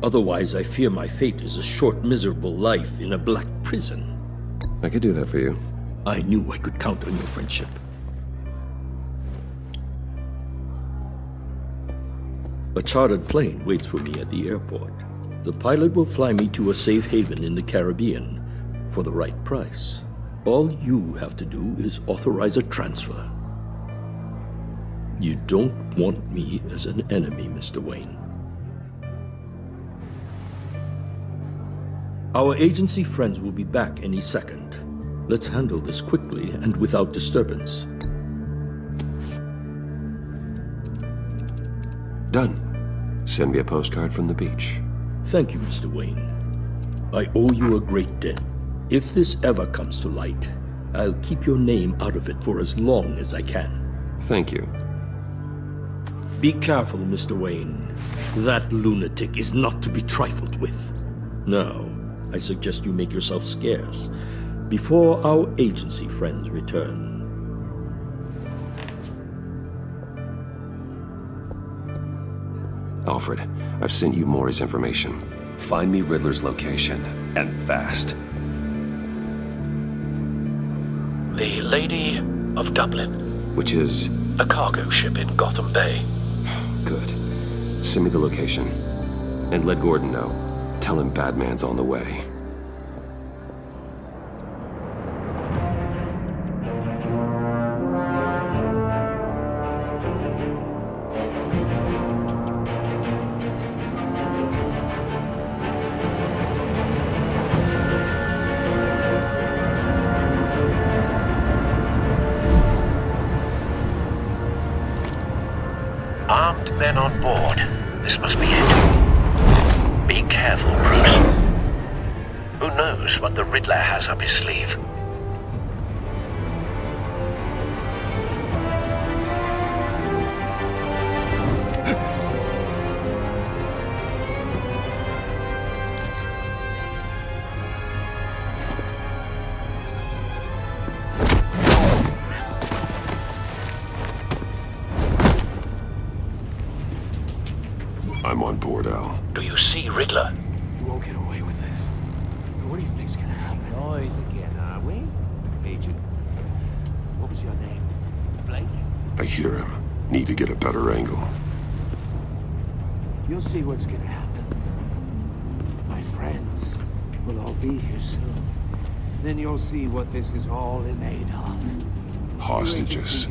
Otherwise, I fear my fate is a short, miserable life in a black prison. I could do that for you. I knew I could count on your friendship. A chartered plane waits for me at the airport. The pilot will fly me to a safe haven in the Caribbean for the right price. All you have to do is authorize a transfer. You don't want me as an enemy, Mr. Wayne. Our agency friends will be back any second. Let's handle this quickly and without disturbance. Done. Send me a postcard from the beach. Thank you, Mr. Wayne. I owe you a great debt. If this ever comes to light, I'll keep your name out of it for as long as I can. Thank you. Be careful, Mr. Wayne. That lunatic is not to be trifled with. Now, I suggest you make yourself scarce before our agency friends return. Alfred, I've sent you Mori's information. Find me Riddler's location, and fast. The Lady of Dublin. Which is? A cargo ship in Gotham Bay. Good. Send me the location. And let Gordon know. Tell him Batman's on the way. Armed men on board. This must be it. Be careful, Bruce. Who knows what the Riddler has up his sleeve? I'm on board, Al. Do you see Riddler? You won't get away with this. What do you think's gonna happen? Noise again, are we? Agent, what was your name? Blake? I hear him. Need to get a better angle. You'll see what's gonna happen. My friends will all be here soon. Then you'll see what this is all in aid of. Hostages.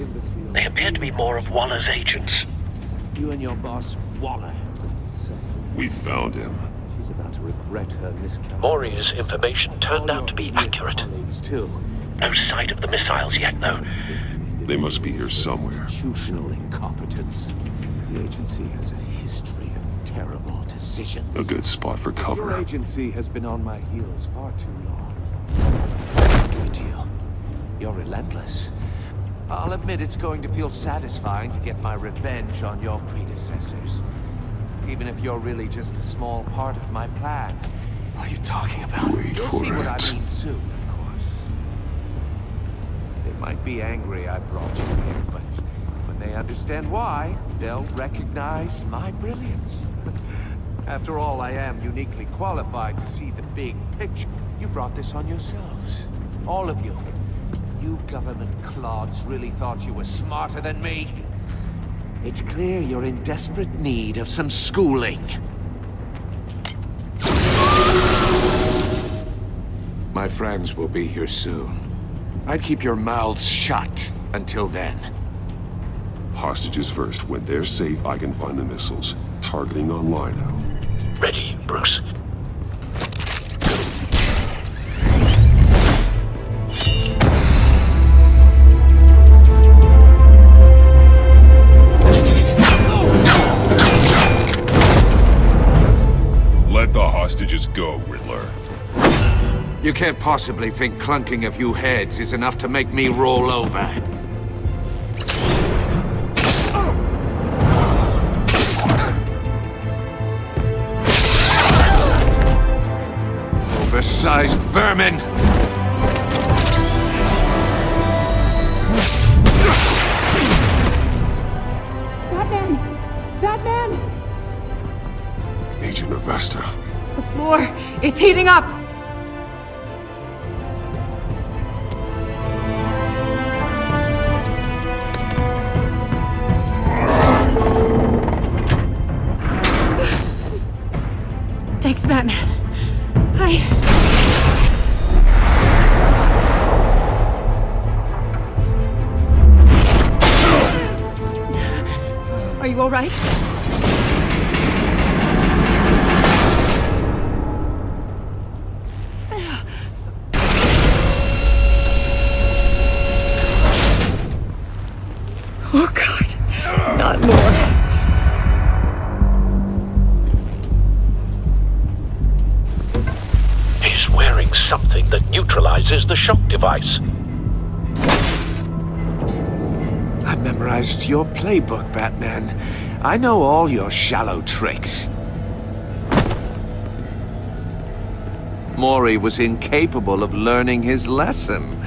They appear to be more of Waller's agents. You and your boss, Waller. We found him. She's about to regret her miscalculation. Mori's information turned out to be accurate. No sight of the missiles yet, though. They must be here somewhere. Institutional incompetence. The agency has a history of terrible decisions. A good spot for Your cover. agency has been on my heels far too long. Give it to you. You're relentless. I'll admit it's going to feel satisfying to get my revenge on your predecessors. Even if you're really just a small part of my plan. What are you talking about? Wait You'll for see what I it. mean soon, of course. They might be angry I brought you here, but when they understand why, they'll recognize my brilliance. After all, I am uniquely qualified to see the big picture. You brought this on yourselves. All of you. You government clods really thought you were smarter than me? It's clear you're in desperate need of some schooling. My friends will be here soon. I'd keep your mouths shut until then. Hostages first. When they're safe, I can find the missiles. Targeting on Lino. Ready, Bruce. Let the hostages go, Riddler. You can't possibly think clunking a few heads is enough to make me roll over. Oversized vermin! Batman! Batman! Agent Avesta. The floor, it's heating up! Thanks, Batman. Are you all right? Oh, God. Not more. He's wearing something that neutralizes the shock device. I've memorized your playbook, Batman. I know all your shallow tricks. Mori was incapable of learning his lesson.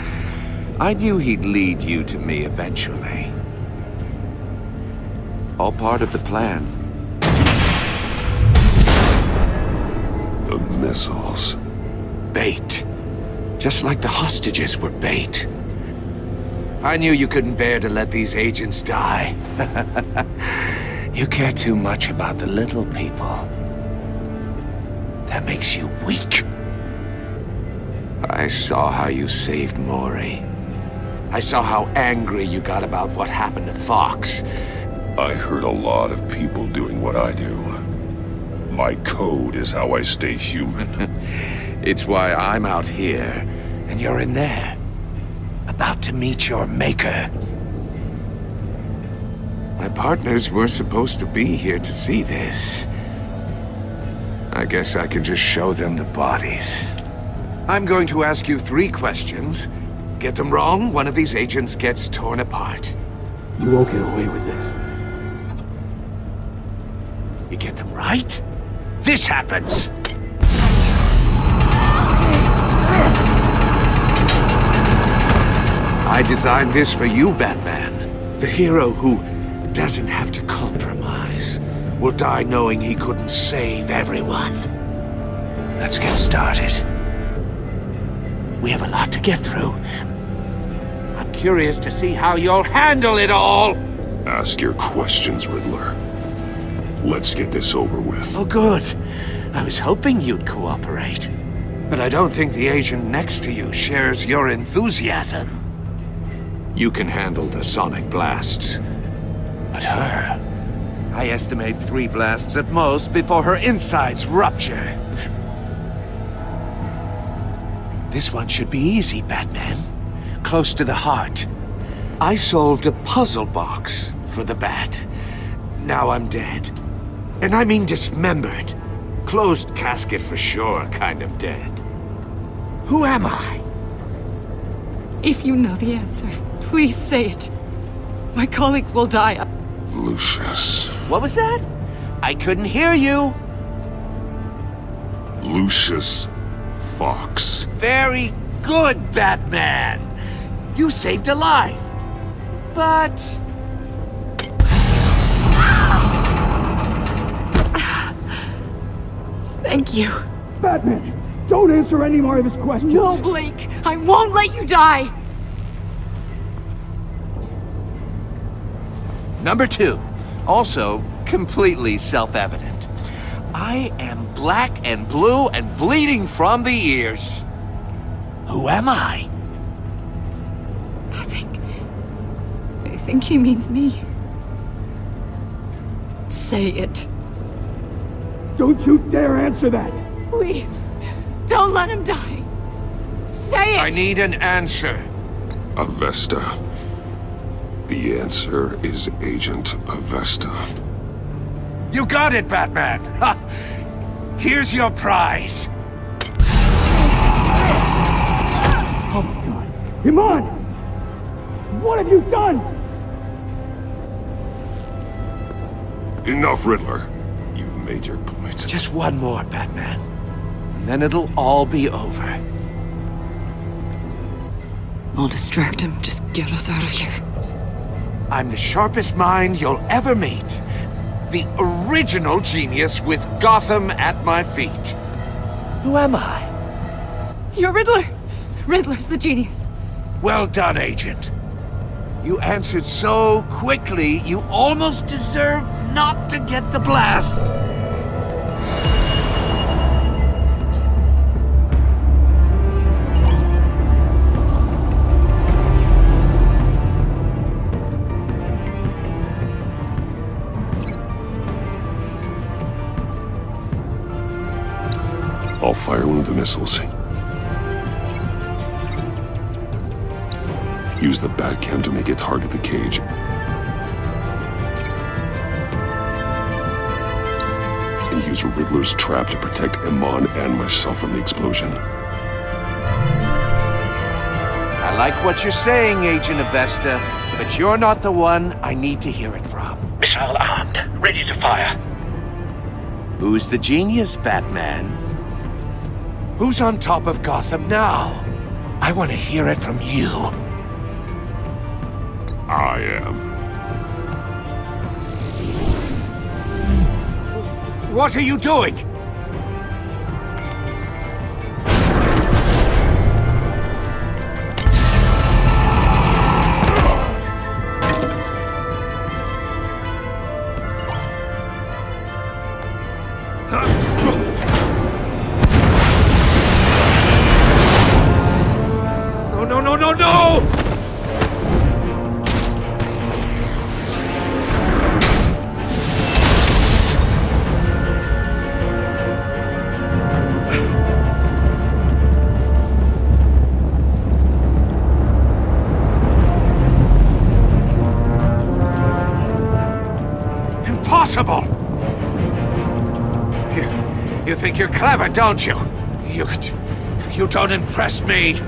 I knew he'd lead you to me eventually. All part of the plan. The missiles. Bait. Just like the hostages were bait. I knew you couldn't bear to let these agents die. You care too much about the little people. That makes you weak. I saw how you saved Mori. I saw how angry you got about what happened to Fox. I heard a lot of people doing what I do. My code is how I stay human. It's why I'm out here, and you're in there. About to meet your maker. My partners were supposed to be here to see this. I guess I can just show them the bodies. I'm going to ask you 3 questions. Get them wrong, one of these agents gets torn apart. You won't get away with this. You get them right, this happens! I designed this for you, Batman. The hero who doesn't have to compromise will die knowing he couldn't save everyone. Let's get started. We have a lot to get through. I'm curious to see how you'll handle it all! Ask your questions, Riddler. Let's get this over with. Oh, good. I was hoping you'd cooperate. But I don't think the agent next to you shares your enthusiasm. You can handle the sonic blasts. But her... I estimate 3 blasts at most before her insides rupture. This one should be easy, Batman. Close to the heart. I solved a puzzle box for the Bat. Now I'm dead. And I mean dismembered. Closed casket for sure, kind of dead. Who am I? If you know the answer, please say it. My colleagues will die. Lucius. What was that? I couldn't hear you. Lucius Fox. Very good, Batman. You saved a life. But... Thank you. Batman, don't answer any more of his questions. No, Blake. I won't let you die. Number 2. Also completely self-evident. I am black and blue and bleeding from the ears. Who am I? I think he means me. Say it. Don't you dare answer that! Please, don't let him die. Say it! I need an answer. Avesta. The answer is Agent Avesta. You got it, Batman! Ha! Here's your prize. Oh my god. Iman! What have you done? Enough, Riddler. You've made your point. Just one more, Batman. And then it'll all be over. I'll distract him. Just get us out of here. I'm the sharpest mind you'll ever meet. The original genius with Gotham at my feet. Who am I? You're Riddler. Riddler's the genius. Well done, Agent. You answered so quickly, you almost deserve not to get the blast. I'll fire one of the missiles. Use the Batcam to make it target the cage. And use Riddler's trap to protect Iman and myself from the explosion. I like what you're saying, Agent Avesta, but you're not the one I need to hear it from. Missile armed, ready to fire. Who's the genius, Batman? Who's on top of Gotham now? I want to hear it from you. I am. What are you doing? No! Impossible! You think you're clever, don't you? You don't impress me.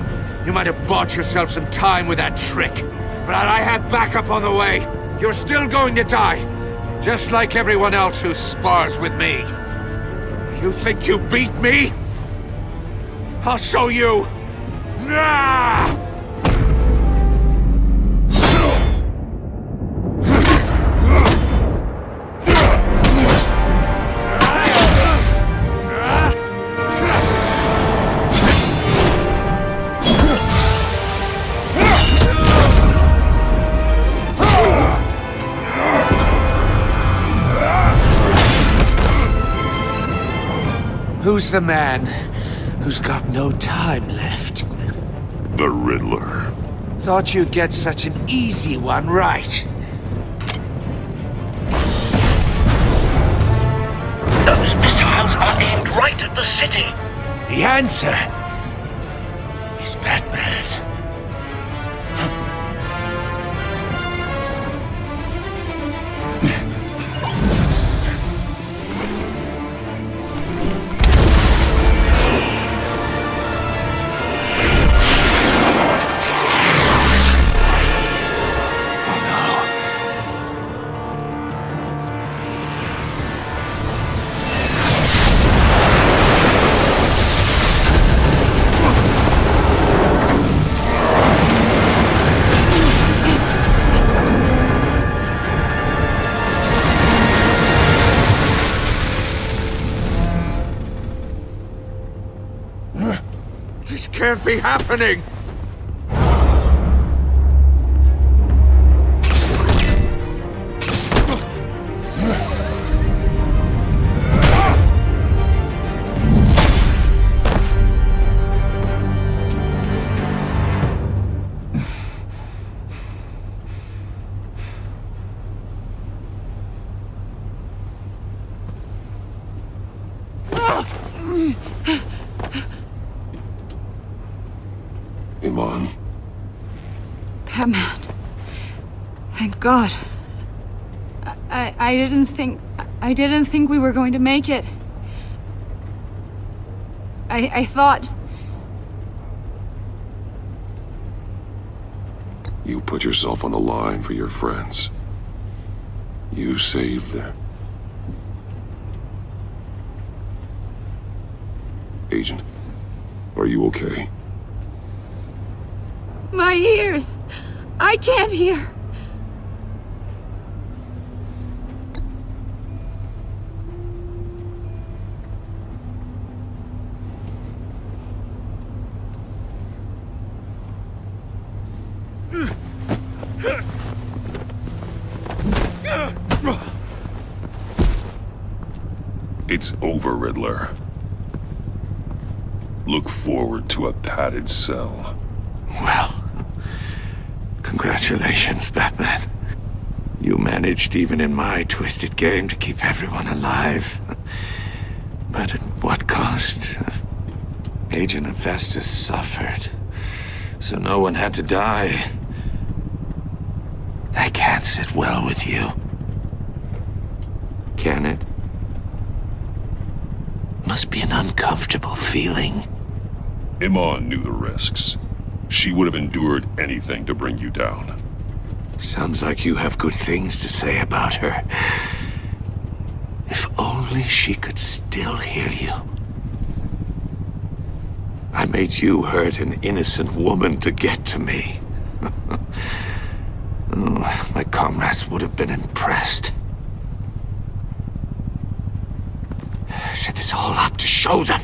You might have bought yourself some time with that trick, but I had backup on the way. You're still going to die, just like everyone else who spars with me. You think you beat me? I'll show you. Ah! Who's the man who's got no time left? The Riddler. Thought you'd get such an easy one right. Those missiles are aimed right at the city. The answer is Batman. This can't be happening! Iman. Batman. Thank God. I didn't think we were going to make it. I thought... You put yourself on the line for your friends. You saved them. Agent, are you okay? My ears! I can't hear! It's over, Riddler. Look forward to a padded cell. Well, congratulations, Batman. You managed, even in my twisted game, to keep everyone alive. But at what cost? Agent Avesta suffered, so no one had to die. That can't sit well with you. Can it? Must be an uncomfortable feeling. Iman knew the risks. She would have endured anything to bring you down. Sounds like you have good things to say about her. If only she could still hear you. I made you hurt an innocent woman to get to me. Oh, my comrades would have been impressed. Set this all up to show them.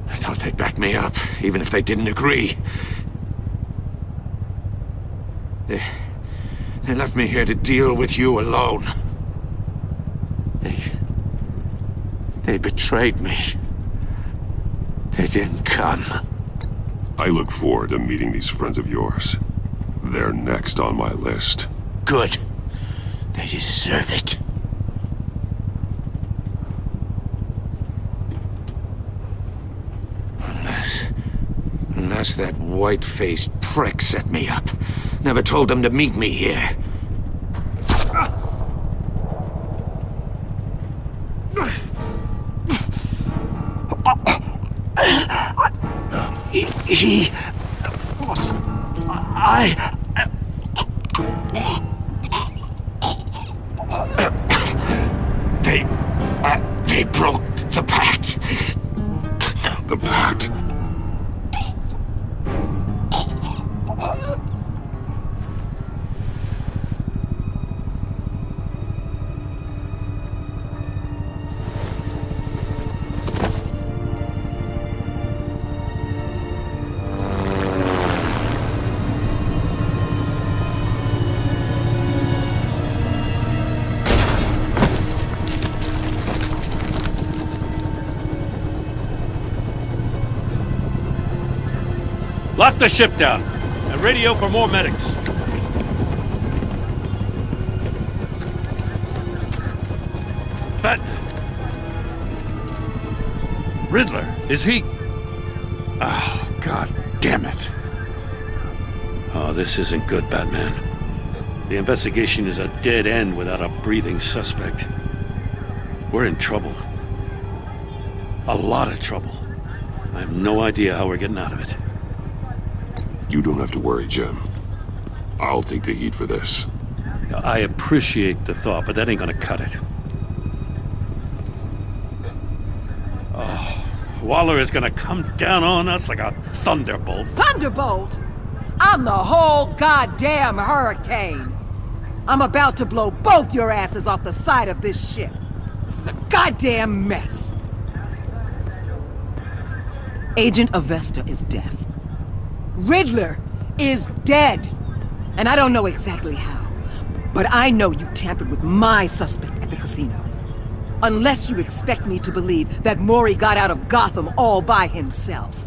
I thought they'd back me up, even if they didn't agree. They left me here to deal with you alone. They betrayed me. They didn't come. I look forward to meeting these friends of yours. They're next on my list. Good. They deserve it. Unless that white-faced prick set me up. Never told them to meet me here. They broke the pact. The pact? Lock the ship down and radio for more medics. But... Riddler, is he... Oh, God damn it. Oh, this isn't good, Batman. The investigation is a dead end without a breathing suspect. We're in trouble. A lot of trouble. I have no idea how we're getting out of it. You don't have to worry, Jim. I'll take the heat for this. I appreciate the thought, but that ain't gonna cut it. Oh, Waller is gonna come down on us like a thunderbolt. Thunderbolt? I'm the whole goddamn hurricane. I'm about to blow both your asses off the side of this ship. This is a goddamn mess. Agent Avesta is deaf. Riddler is dead. And I don't know exactly how, but I know you tampered with my suspect at the casino. Unless you expect me to believe that Mori got out of Gotham all by himself.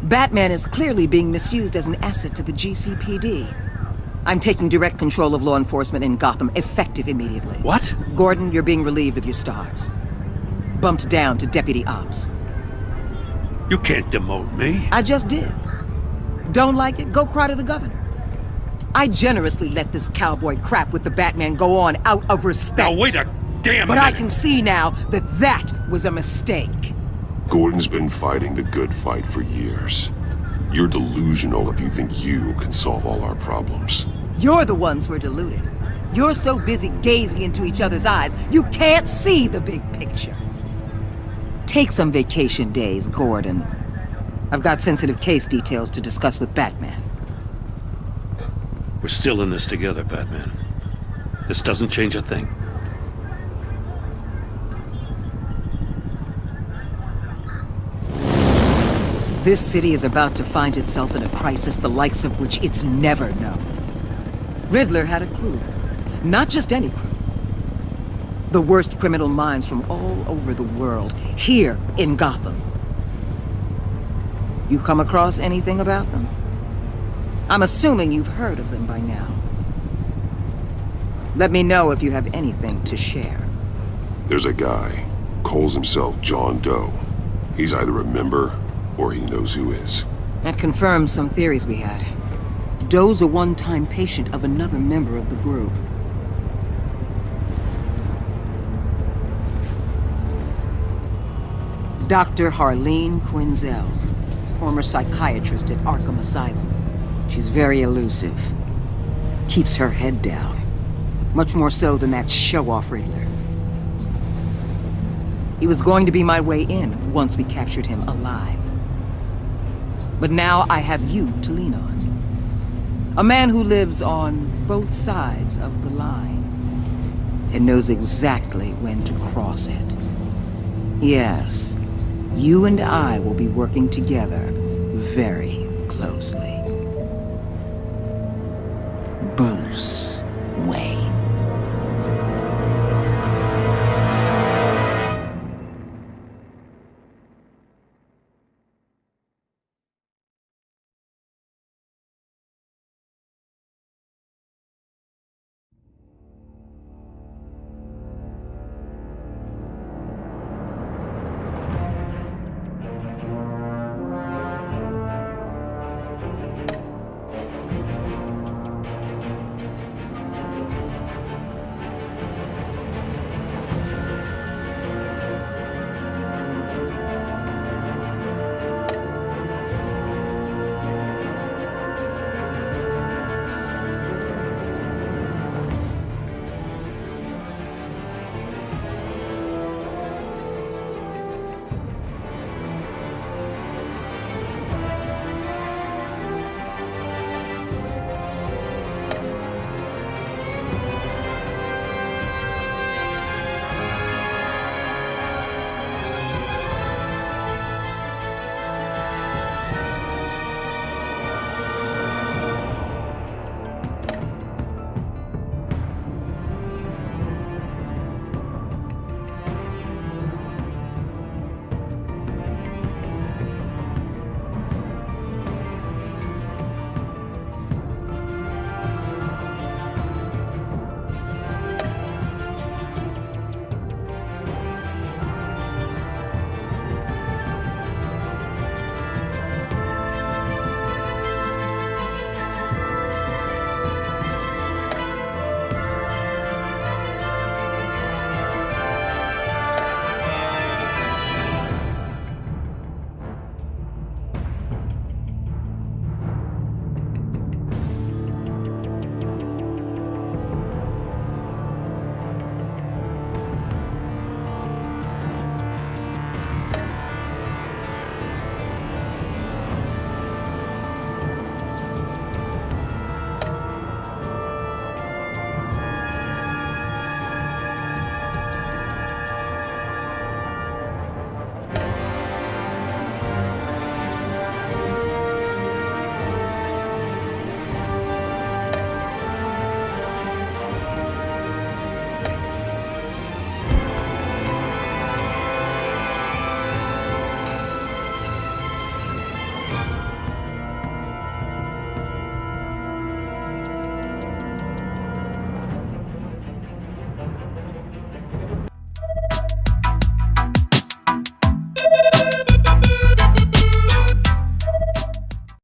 Batman is clearly being misused as an asset to the GCPD. I'm taking direct control of law enforcement in Gotham, effective immediately. What? Gordon, you're being relieved of your stars. Bumped down to Deputy Ops. You can't demote me. I just did. Don't like it? Go cry to the governor. I generously let this cowboy crap with the Batman go on out of respect. Now wait a damn But minute. I can see now that that was a mistake. Gordon's been fighting the good fight for years. You're delusional if you think you can solve all our problems. You're the ones who are deluded. You're so busy gazing into each other's eyes, you can't see the big picture. Take some vacation days, Gordon. I've got sensitive case details to discuss with Batman. We're still in this together, Batman. This doesn't change a thing. This city is about to find itself in a crisis the likes of which it's never known. Riddler had a crew. Not just any crew. The worst criminal minds from all over the world, here in Gotham. You come across anything about them? I'm assuming you've heard of them by now. Let me know if you have anything to share. There's a guy, calls himself John Doe. He's either a member, or he knows who is. That confirms some theories we had. Doe's a one-time patient of another member of the group. Dr. Harleen Quinzel, former psychiatrist at Arkham Asylum. She's very elusive. Keeps her head down. Much more so than that show-off Riddler. He was going to be my way in once we captured him alive. But now I have you to lean on. A man who lives on both sides of the line and knows exactly when to cross it. Yes, you and I will be working together very closely. Bruce Wayne.